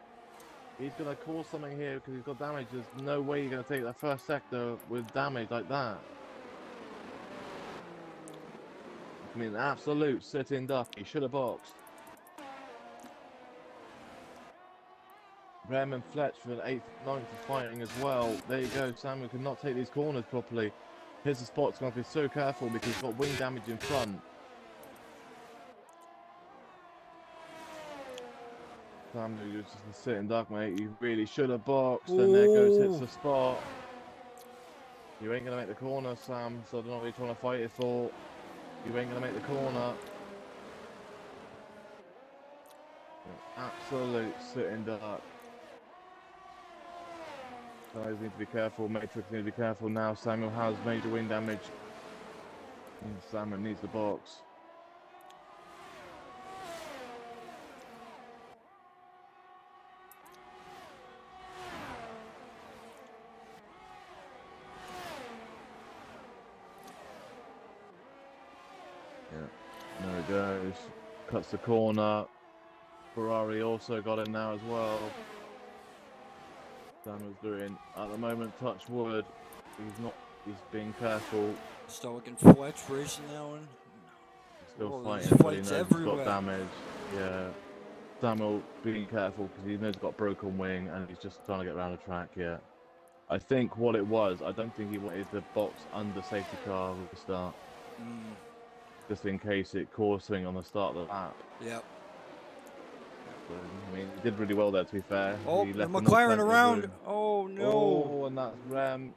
He's going to cause something here because he's got damage. There's no way you're going to take that first sector with damage like that. I mean, absolute sitting duck. He should have boxed. Rem and Fletch for an 8th, 9th fighting as well. There you go. Samuel cannot take these corners properly. Here's the spot. He's going to be so careful because he's got wing damage in front. Samuel, you're just a sitting duck, mate. You really should have boxed. And there goes, hits the spot. You ain't going to make the corner, Sam. So I don't know what you're trying to fight it for. You ain't going to make the corner. Absolute sitting duck. Guys need to be careful. Matrix need to be careful now. Samuel has major wing damage. And Samuel needs the box. Yeah, there it goes. Cuts the corner. Ferrari also got it now as well. Samuel's doing, at the moment, touch wood. He's being careful. Still looking Fletch racing that one. Still fighting, but he knows he's got damage. Yeah. Samuel being careful because he knows he's got broken wing and he's just trying to get around the track, yeah. I think what it was, I don't think he wanted the box under safety car with the start. Just in case it caused something on the start of the lap. Yep. I mean, he did really well there, to be fair. Oh, he the left McLaren around. Oh, no. Oh, and that's Rem.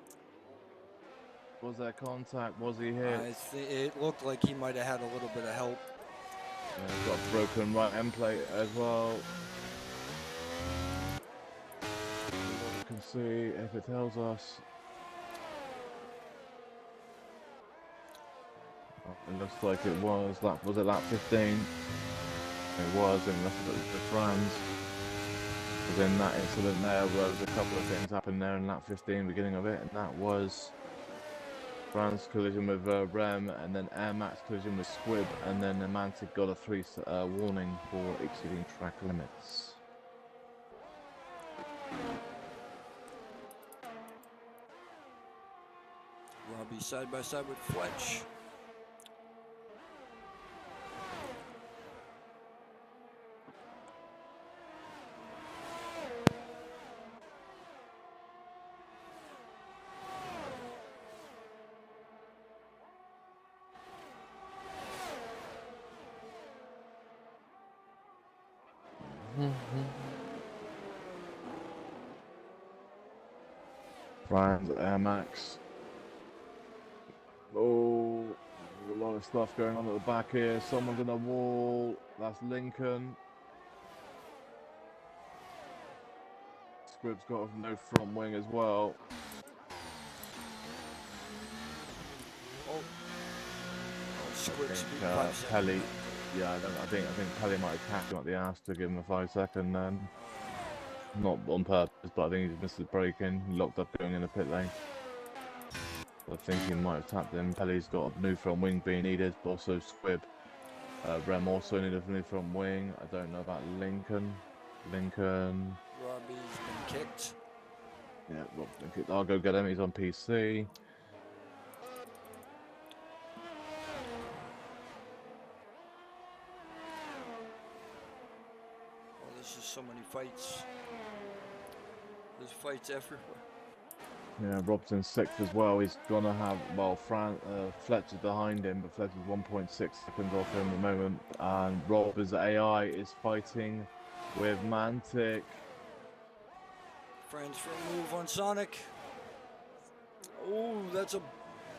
Was there contact? Was he hit? It looked like he might have had a little bit of help. Yeah, he's got a broken right end plate as well. You can see if it tells us. Oh, it looks like it was. Was it lap 15? It was, and that's the France. But then that incident there, where a couple of things happened there in lap 15, beginning of it, and that was France collision with Rem, and then Air Max collision with Squib, and then the Mantic got a 3 warning for exceeding track limits. Robbie side by side with Fletch. France, Air Max. Oh, there's a lot of stuff going on at the back here. Someone's in a wall. That's Lincoln. Squib's got no front wing as well. Squib I speed, think 5 seconds. Pelly, yeah, I think Pelly might have tapped him at the ass to give him a 5-second. Not on purpose, but I think he just missed the break in, locked up going in the pit lane. I think he might have tapped him. Pelly's got a new front wing being needed, but also Squib. Rem also needed a new front wing. I don't know about Lincoln. Robbie's been kicked. Yeah, Rob's been kicked. I'll go get him. He's on PC. Oh, there's just so many fights. There's fights everywhere. Yeah, Rob's in 6th as well. He's gonna have, well, Fletcher's behind him, but Fletcher's 1.6 seconds off him at the moment. And Rob, as AI, is fighting with Mantic. Friends for a move on Sonic. Oh, that's a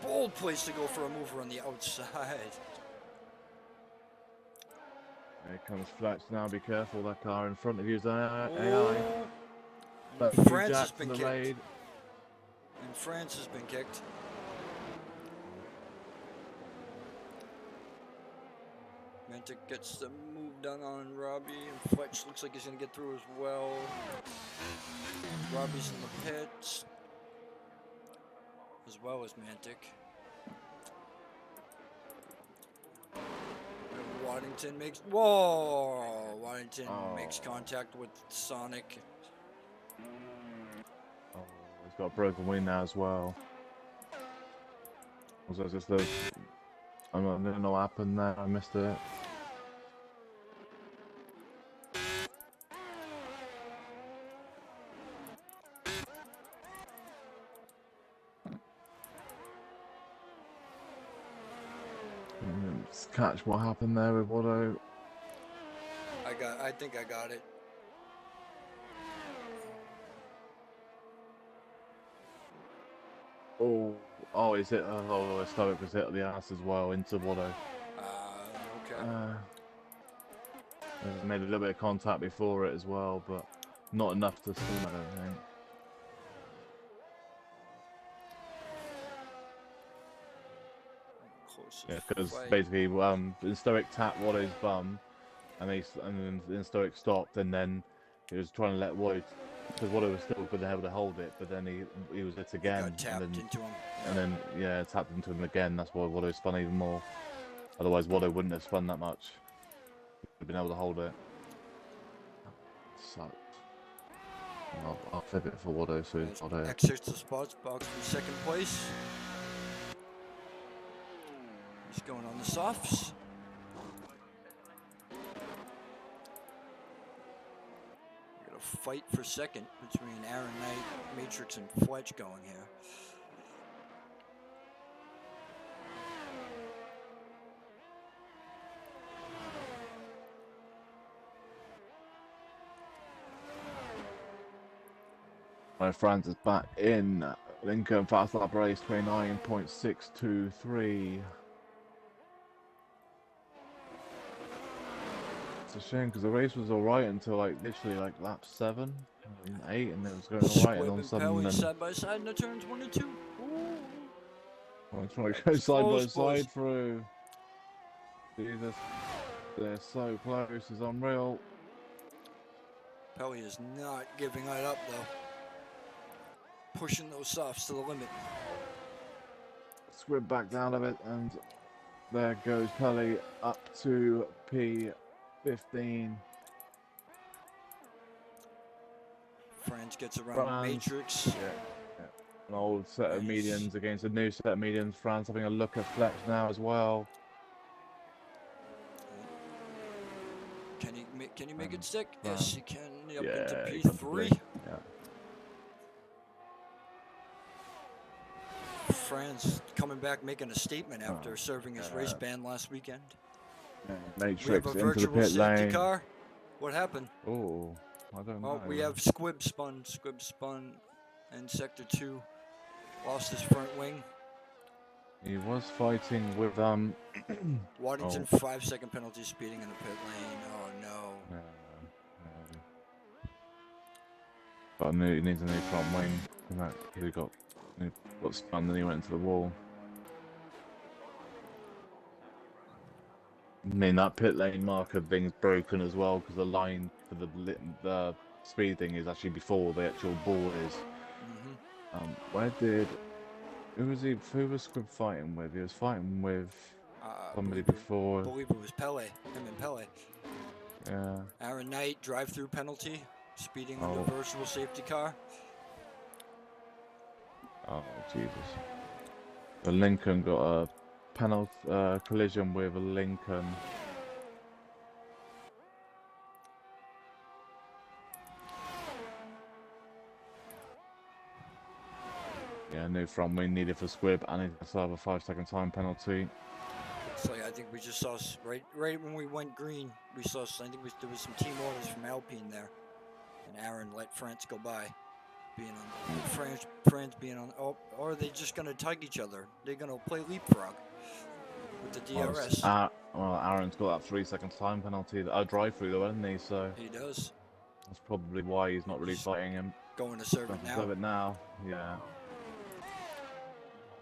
bold place to go for a mover on the outside. Here comes Fletch now. Be careful, that car in front of you is AI. Oh. But France has been kicked. raid. And France has been kicked. Mantic gets the move done on Robbie, and Fletch looks like he's going to get through as well. Robbie's in the pits, as well as Mantic. And Waddington makes... Whoa! Waddington makes contact with Sonic. Oh, he's got a broken wing now as well. Was that just a... I don't know what happened there. I missed it. Let's catch what happened there with Watto. I think I got it. Oh, is it? Oh, his stomach was hit at the ass as well into Watto. Okay. Made a little bit of contact before it as well, but not enough to swim, I don't think. Yeah, because basically, Stoic tapped Watto's bum, and then Stoic stopped, and then he was trying to let Watto, because Watto was still able to hold it, but then he was hit again, Got tapped into him. and then tapped into him again. That's why Watto spun even more. Otherwise, Watto wouldn't have spun that much. He'd been able to hold it. Sucked. I'll flip it for Watto, so he's Watto. Exits the spots, box for 2nd place. He's going on the softs. We got a fight for 2nd between Aaron Knight, Matrix, and Fletch going here. France is back in Lincoln fast lap race 29.623. It's a shame because the race was alright until literally lap 7, 8, and it was going alright, and all of a sudden side by side in the turns 1 and 2. I'm trying to go side by side through. Jesus, they're so close. It's unreal. Pelly is not giving it up though. Pushing those softs to the limit. Squib back down a bit, and there goes Pelly up to P15. France gets around Matrix. Yeah. An old set of medians against a new set of medians. France having a look at Fletch now as well. Can he make it stick? Yes, he can. Up into P3. Yeah. France coming back, making a statement after serving his race ban last weekend. Matrix we have a into virtual the pit safety lane. car. What happened? Oh, I don't know. We have Squib spun in sector 2. Lost his front wing. He was fighting with Waddington 5-second penalty speeding in the pit lane. Oh no. But I knew he needs a new front wing. He got spun, then he went into the wall. I mean, that pit lane marker thing's broken as well because the line for the speed thing is actually before the actual ball is. Where did who was Squib fighting with? He was fighting with somebody before. I believe it was Pele. Him and Pele. Yeah. Aaron Knight, drive-through penalty, speeding under virtual safety car. Oh Jesus! The Lincoln got a penalty collision with a Lincoln. Yeah, new front wing needed for Squib, and he still have a 5-second time penalty. So I think we just saw right when we went green, we saw. I think there was some team orders from Alpine there, and Aaron let France go by, being on France being on. Oh, or are they just gonna tug each other? They're gonna play leapfrog with the DRS. Well, Aaron's got that 3-second time penalty. Drive through though, hasn't he? So he does. That's probably why he's not really fighting him. Going to serve it now. Serve it now, yeah.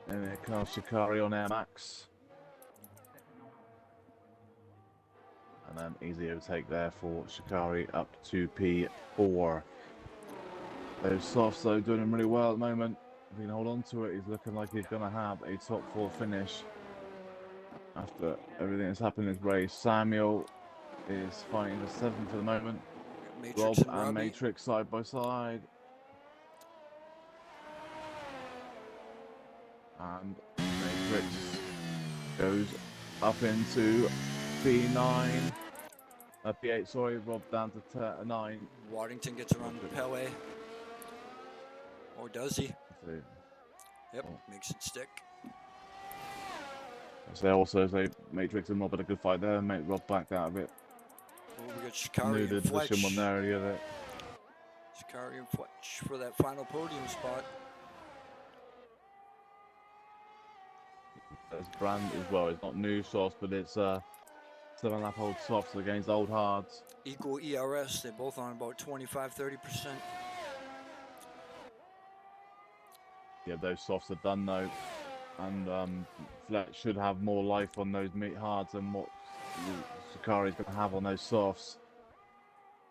And it comes Shikari on Air Max. And then easy overtake there for Shikari up to P4. Those softs though doing him really well at the moment. If he can hold on to it, he's looking like he's going to have a top 4 finish. After everything that's happened in this race, Samuel is fighting for 7th for the moment. Matrix Rob and Matrix side by side. And Matrix goes up into P9. P8, sorry, Rob down to 9. Waddington gets around Pele. Or does he? Yep, makes it stick. So also say Matrix and Rob had a good fight there, mate. Rob backed out of it. Oh, we got Shikari and Fletch. One there, yeah, Shikari and Fletch for that final podium spot. It's brand as well. It's not new sauce, but it's 7.5 old softs against old hards. Equal ERS. They're both on about 25-30%. Yeah, those softs are done though, and Fletch should have more life on those meat hards than what Shikari's going to have on those softs.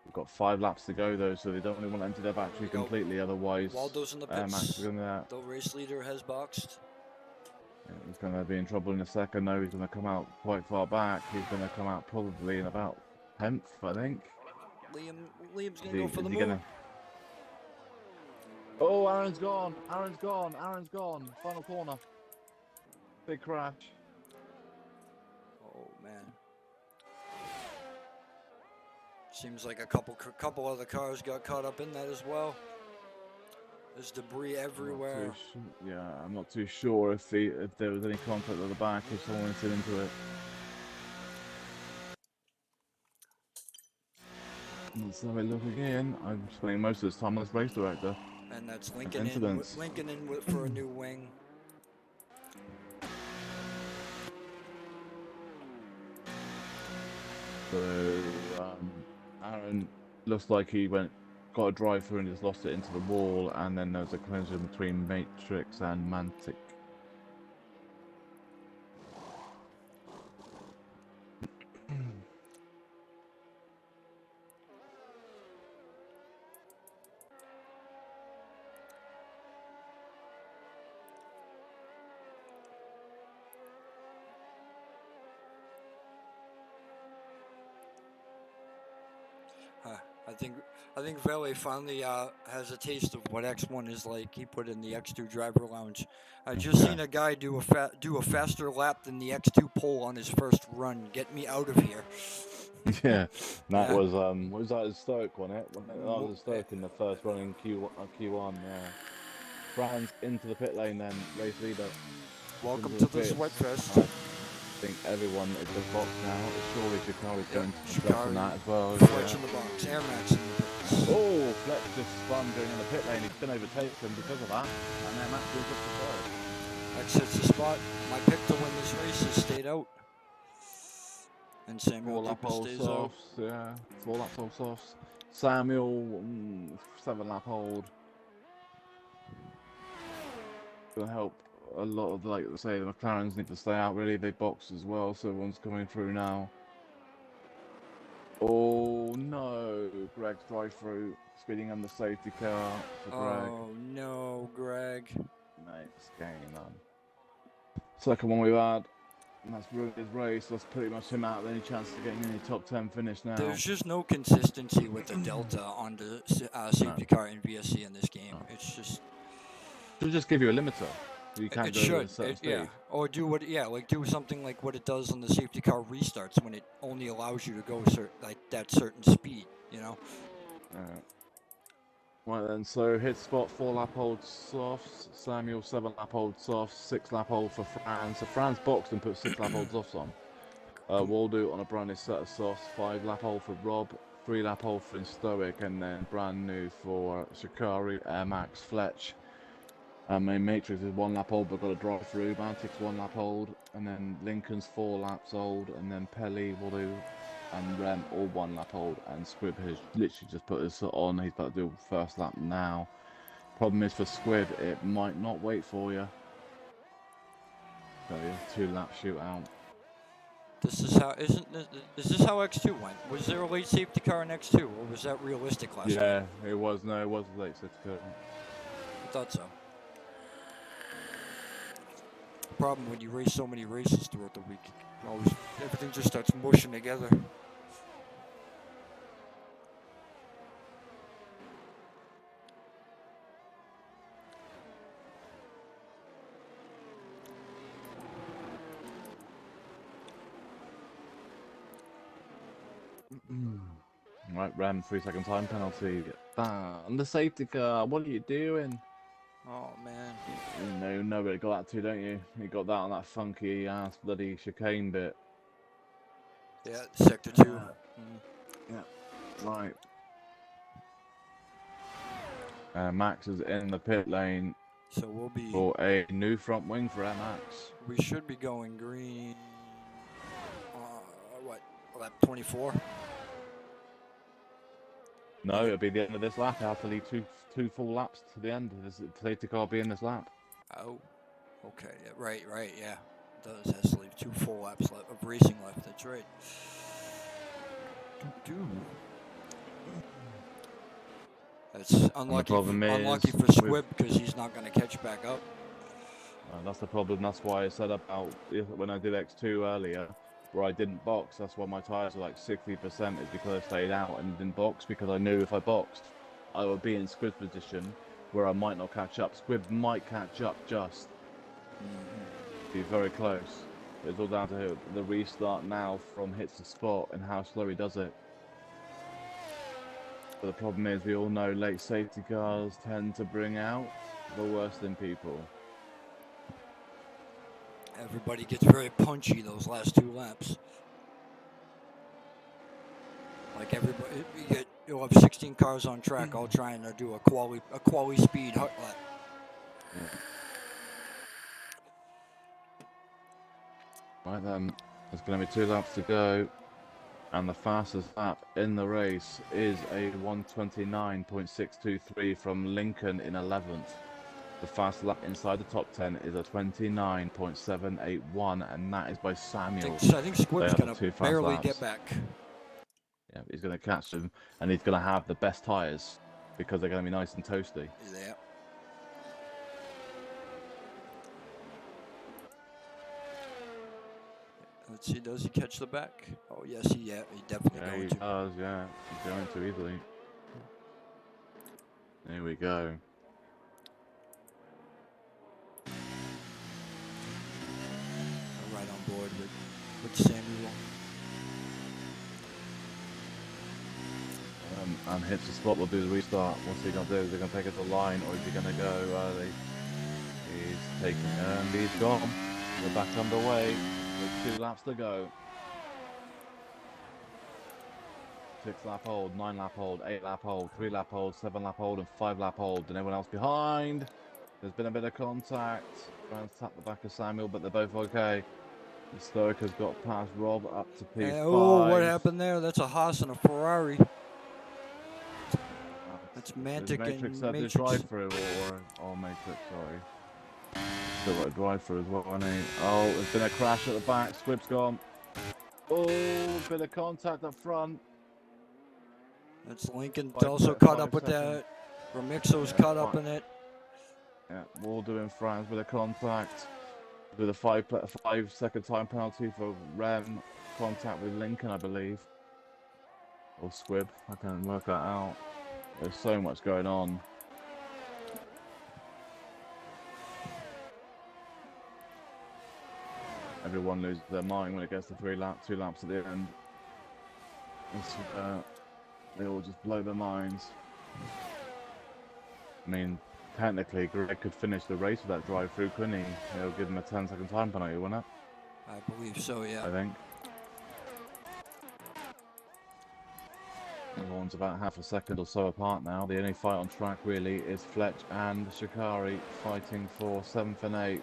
We've got 5 laps to go though, so they don't really want to empty their battery completely. Otherwise, Waldo's in the pits. Max is gonna, the race leader has boxed. Yeah, he's going to be in trouble in a second though. He's going to come out quite far back. He's going to come out probably in about 10th, I think. Liam's going to go for the move. Oh, Aaron's gone. Aaron's gone. Aaron's gone. Final corner. Big crash. Oh man. Seems like a couple other cars got caught up in that as well. There's debris everywhere. I'm not too sure if there was any contact at the back if someone went into it. Let's have a look again. I'm spending most of this time as race director. And that's Lincoln in for a new wing. So Aaron looks like he got a drive through and just lost it into the wall, and then there was a collision between Matrix and Mantic. I think Vele finally has a taste of what X1 is like. He put in the X2 driver lounge. I just seen a guy do a faster lap than the X2 pole on his first run. Get me out of here. Yeah, that was what was that, a Stoke, wasn't it? That was a Stoke in the first run in Q1. Yeah. Franz into the pit lane then, race leader. Welcome to the Sweatfest. I think everyone is in the box now. Surely Shikari's going to jump on that as well. Fletch in the box, Air Max in the box. Oh, Fletch just spun going in the pit lane. He's been overtaken because of that. And Air Max goes up to third. Exits the spot. My pick to win this race has stayed out. And Samuel stays out. Yeah, 4 laps off softs. Samuel, 7 lap hold. Gonna help a lot of, like say, the McLarens need to stay out really. They box as well, so everyone's coming through now. Oh no, Greg's drive-through, speeding on the safety car for Greg. Oh no, Greg. Nice game, man. Second one we've had, and that's ruined his race. That's pretty much him out of any chance of getting any top 10 finish now. There's just no consistency with the delta on the safety car in VSC in this game. No. It's just... Should just give you a limiter. You can't it go should. at a certain speed. Yeah. Or do what? Yeah, like do something like what it does on the safety car restarts when it only allows you to go that certain speed. You know. Right then, so hit spot 4 lap hold softs, Samuel 7 lap hold softs, 6 lap hold for Franz. So Franz boxed and put 6 lap hold softs on. Waldo on a brand new set of softs, 5 lap hold for Rob, 3 lap hold for Stoic, and then brand new for Shikari, Air Max, Fletch. Main Matrix is 1 lap old but got a drive through, Mantic's 1 lap old, and then Lincoln's 4 laps old, and then Pelly, Waldo, and Rem all 1 lap old, and Squib has literally just put his on. He's about to do first lap now. Problem is for Squib, it might not wait for you. So 2 lap shootout. This is how is this how X2 went? Was there a late safety car in X2, or was that realistic last week? Yeah, it was. No, it was a late safety car. I thought so. The problem when you race so many races throughout the week, everything just starts mushing together. Right, Rem, 3-second time penalty. On the safety car, what are you doing? Oh man. You know where you got that to, don't you? You got that on that funky ass bloody chicane bit. Yeah, sector 2. Yeah, right. Max is in the pit lane. So we'll be for a new front wing for Max. We should be going green. Lap 24? No, it'll be the end of this lap. I have to leave two full laps to the end. This safety car be in this lap. Oh, okay. Yeah, right, yeah. It does has to leave 2 full laps of racing left. That's right. That's unlucky. Unlucky for Squib because he's not going to catch back up. That's the problem. That's why I said about when I did X2 earlier, where I didn't box. That's why my tyres are like 60%. Is because I stayed out and didn't box, because I knew if I boxed, I would be in Squib's position where I might not catch up. Squib might catch up just. Be very close. It's all down to the restart now from hits the spot and how slow he does it. But the problem is, we all know late safety cars tend to bring out the worst in people. Everybody gets very punchy those last 2 laps. Like everybody, you'll have 16 cars on track all trying to do a quali speed hot lap. Yeah. Right then, there's going to be 2 laps to go, and the fastest lap in the race is a 129.623 from Lincoln in 11th. The fastest lap inside the top 10 is a 29.781, and that is by Samuel. I think Squib's going to barely get back. Yeah, he's going to catch them, and he's going to have the best tyres because they're going to be nice and toasty. Yeah. Let's see, does he catch the back? Oh, yes, he definitely going to. He does, yeah. He's going to easily. There we go. Right on board with Samuel. And hits the spot, we'll do the restart. What's he going to do? Is he going to take it to the line, or is he going to go early? He's taking it, and he's gone. We're back underway with 2 laps to go. 6 lap hold, 9 lap hold, 8 lap hold, 3 lap hold, 7 lap hold, and 5 lap hold. And everyone else behind. There's been a bit of contact. Trying to tap the back of Samuel, but they're both okay. The Stoic has got past Rob up to P5. Oh, what happened there? That's a Haas and a Ferrari. That's Mantic Matrix and Matrix. Drive-through or Matrix, sorry. Still like drive-through as well, isn't he? Oh, there's been a crash at the back. Squib's gone. Oh, bit of contact up front. That's Lincoln 5 also 5 caught up with seconds. that. Remixo's Yeah, caught up in it. Yeah, Waldo in France with a contact. With a 5-second time penalty for Rem. Contact with Lincoln, I believe. Or Squib. I can't work that out. There's so much going on. Everyone loses their mind when it gets to 2 laps at the end. They all just blow their minds. I mean, technically, Greg could finish the race with that drive-through, couldn't he? It'll give him a 10-second time penalty, wouldn't it? I believe so, yeah. I think. Everyone's about half a second or so apart now. The only fight on track really is Fletch and Shikari fighting for 7th and 8th.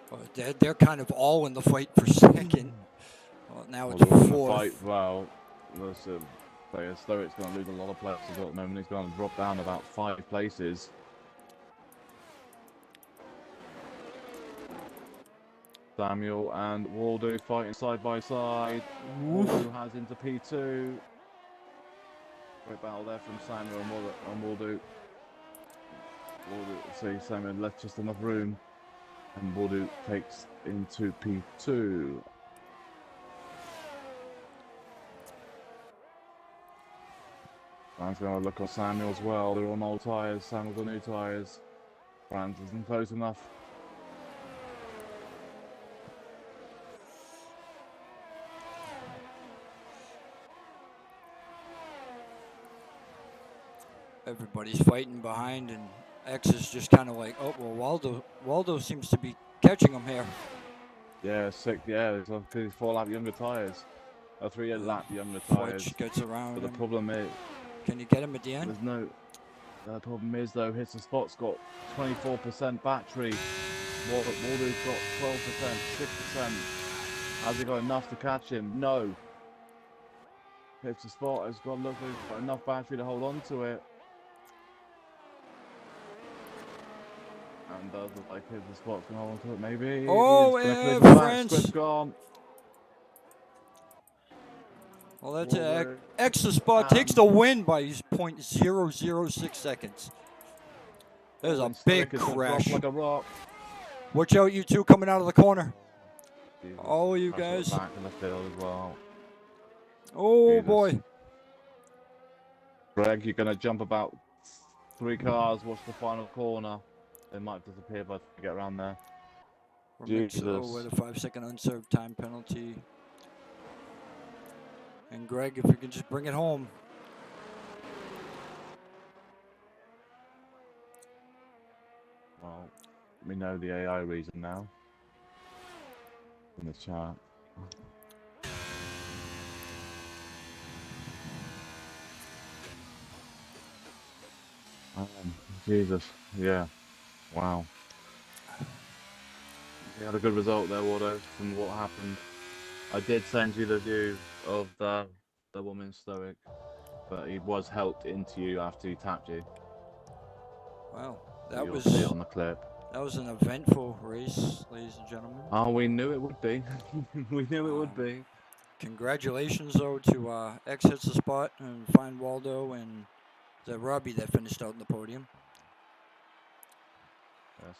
Well, they're kind of all in the fight for second. Well, now it's fourth. Fight, well, Stoick's going to lose a lot of places at the moment. He's going to drop down about 5 places. Samuel and Waldo fighting side by side. Waldo has into P2. Great battle there from Samuel and Waldo. See, Samuel left just enough room. And Waldo takes into P2. Fran's going to look on Samuel as well. They're on old tyres. Samuel's on new tyres. Fran's isn't close enough. Everybody's fighting behind, and X is just kind of like, oh, well, Waldo seems to be catching him here. Yeah, sick. Yeah, it's 4-lap younger tyres. 3-lap younger tyres. Fletch gets around But the him. problem is, can you get him at the end? there's no. The problem is though, Hits the Spot's got 24% battery. Waldo's got 12%, 6%. Has he got enough to catch him? No. Hits the Spot has got enough battery to hold on to it. And does look like Hits the Spot's gonna hold on to it, maybe. Oh, France! Swift's gone. Well, that's it. X the Spot takes the win by 0.006 seconds. There's a big crash. Like a rock. Watch out, you two coming out of the corner. Jesus. Oh, you guys. Back in the field as well. Oh, Jesus. boy. Greg, you're going to jump about 3 cars, watch the final corner. They might disappear, but get around there. Remixo with a 5-second unserved time penalty. And Greg, if you can just bring it home. Well, we know the AI reason now. In the chat. Jesus, yeah. Wow. You had a good result there, Waldo, from what happened. I did send you the view of the woman Stoic, but he was helped into you after he tapped you. Wow, You'll see it on the clip. That was an eventful race, ladies and gentlemen. Oh, we knew it would be. We knew it would be. Congratulations, though, to X Hits the Spot and Fine Waldo and the Robbie that finished out in the podium.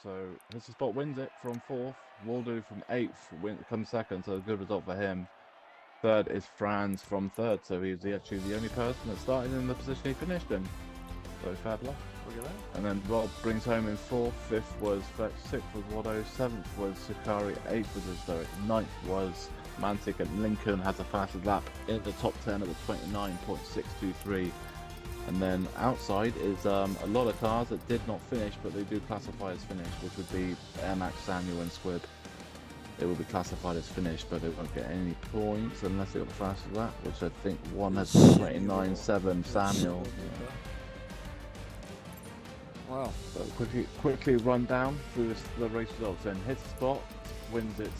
So Hits the Spot wins it from 4th. Waldo from 8th comes 2nd, so a good result for him. 3rd is Franz from 3rd, so he's actually the only person that started in the position he finished in. So fair play. Look at that. And then Rob brings home in 4th. 5th was Fletch. 6th was Waldo. 7th was Shikari. 8th was Stoic. 9th was Mantic, and Lincoln has a fastest lap in the top 10 at the 29.623. And then outside is a lot of cars that did not finish, but they do classify as finished, which would be Air Max, Samuel, and Squib. They will be classified as finished, but they won't get any points unless they got the fastest lap, which I think one has 29.7 Samuel. Wow. So quickly run down through the race results. Then Hits the Spot wins it.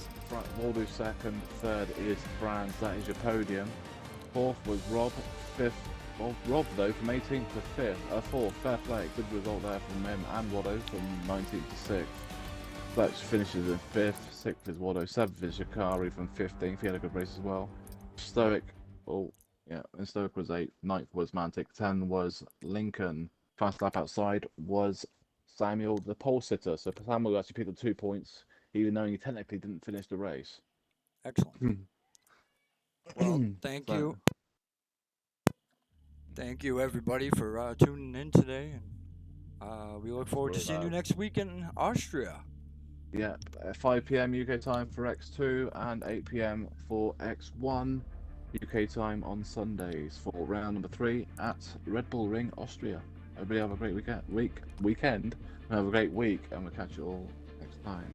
Waldo 2nd. 3rd is Franz. That is your podium. 4th was Rob. 5th. Well, Rob though from 18th to 5th. 4th. Fair play. Good result there from him and Waldo from 19th to 6th. Fletch finishes in 5th. 6th is Waldo. 7th is Shikari from 15th. He had a good race as well. Stoic. Oh, Yeah, and Stoke was 8th. 9th was Mantic. 10 was Lincoln. Fast lap outside was Samuel, the pole sitter. So Samuel actually picked up 2 points, even though he technically didn't finish the race. Excellent. Well, thank So, you. Thank you, everybody, for tuning in today. And we look forward to seeing you next week in Austria. Yeah, 5 p.m. UK time for X2 and 8 p.m. for X1 UK time on Sundays for round number 3 at Red Bull Ring, Austria. Everybody have a great weekend, and have a great week, and we'll catch you all next time.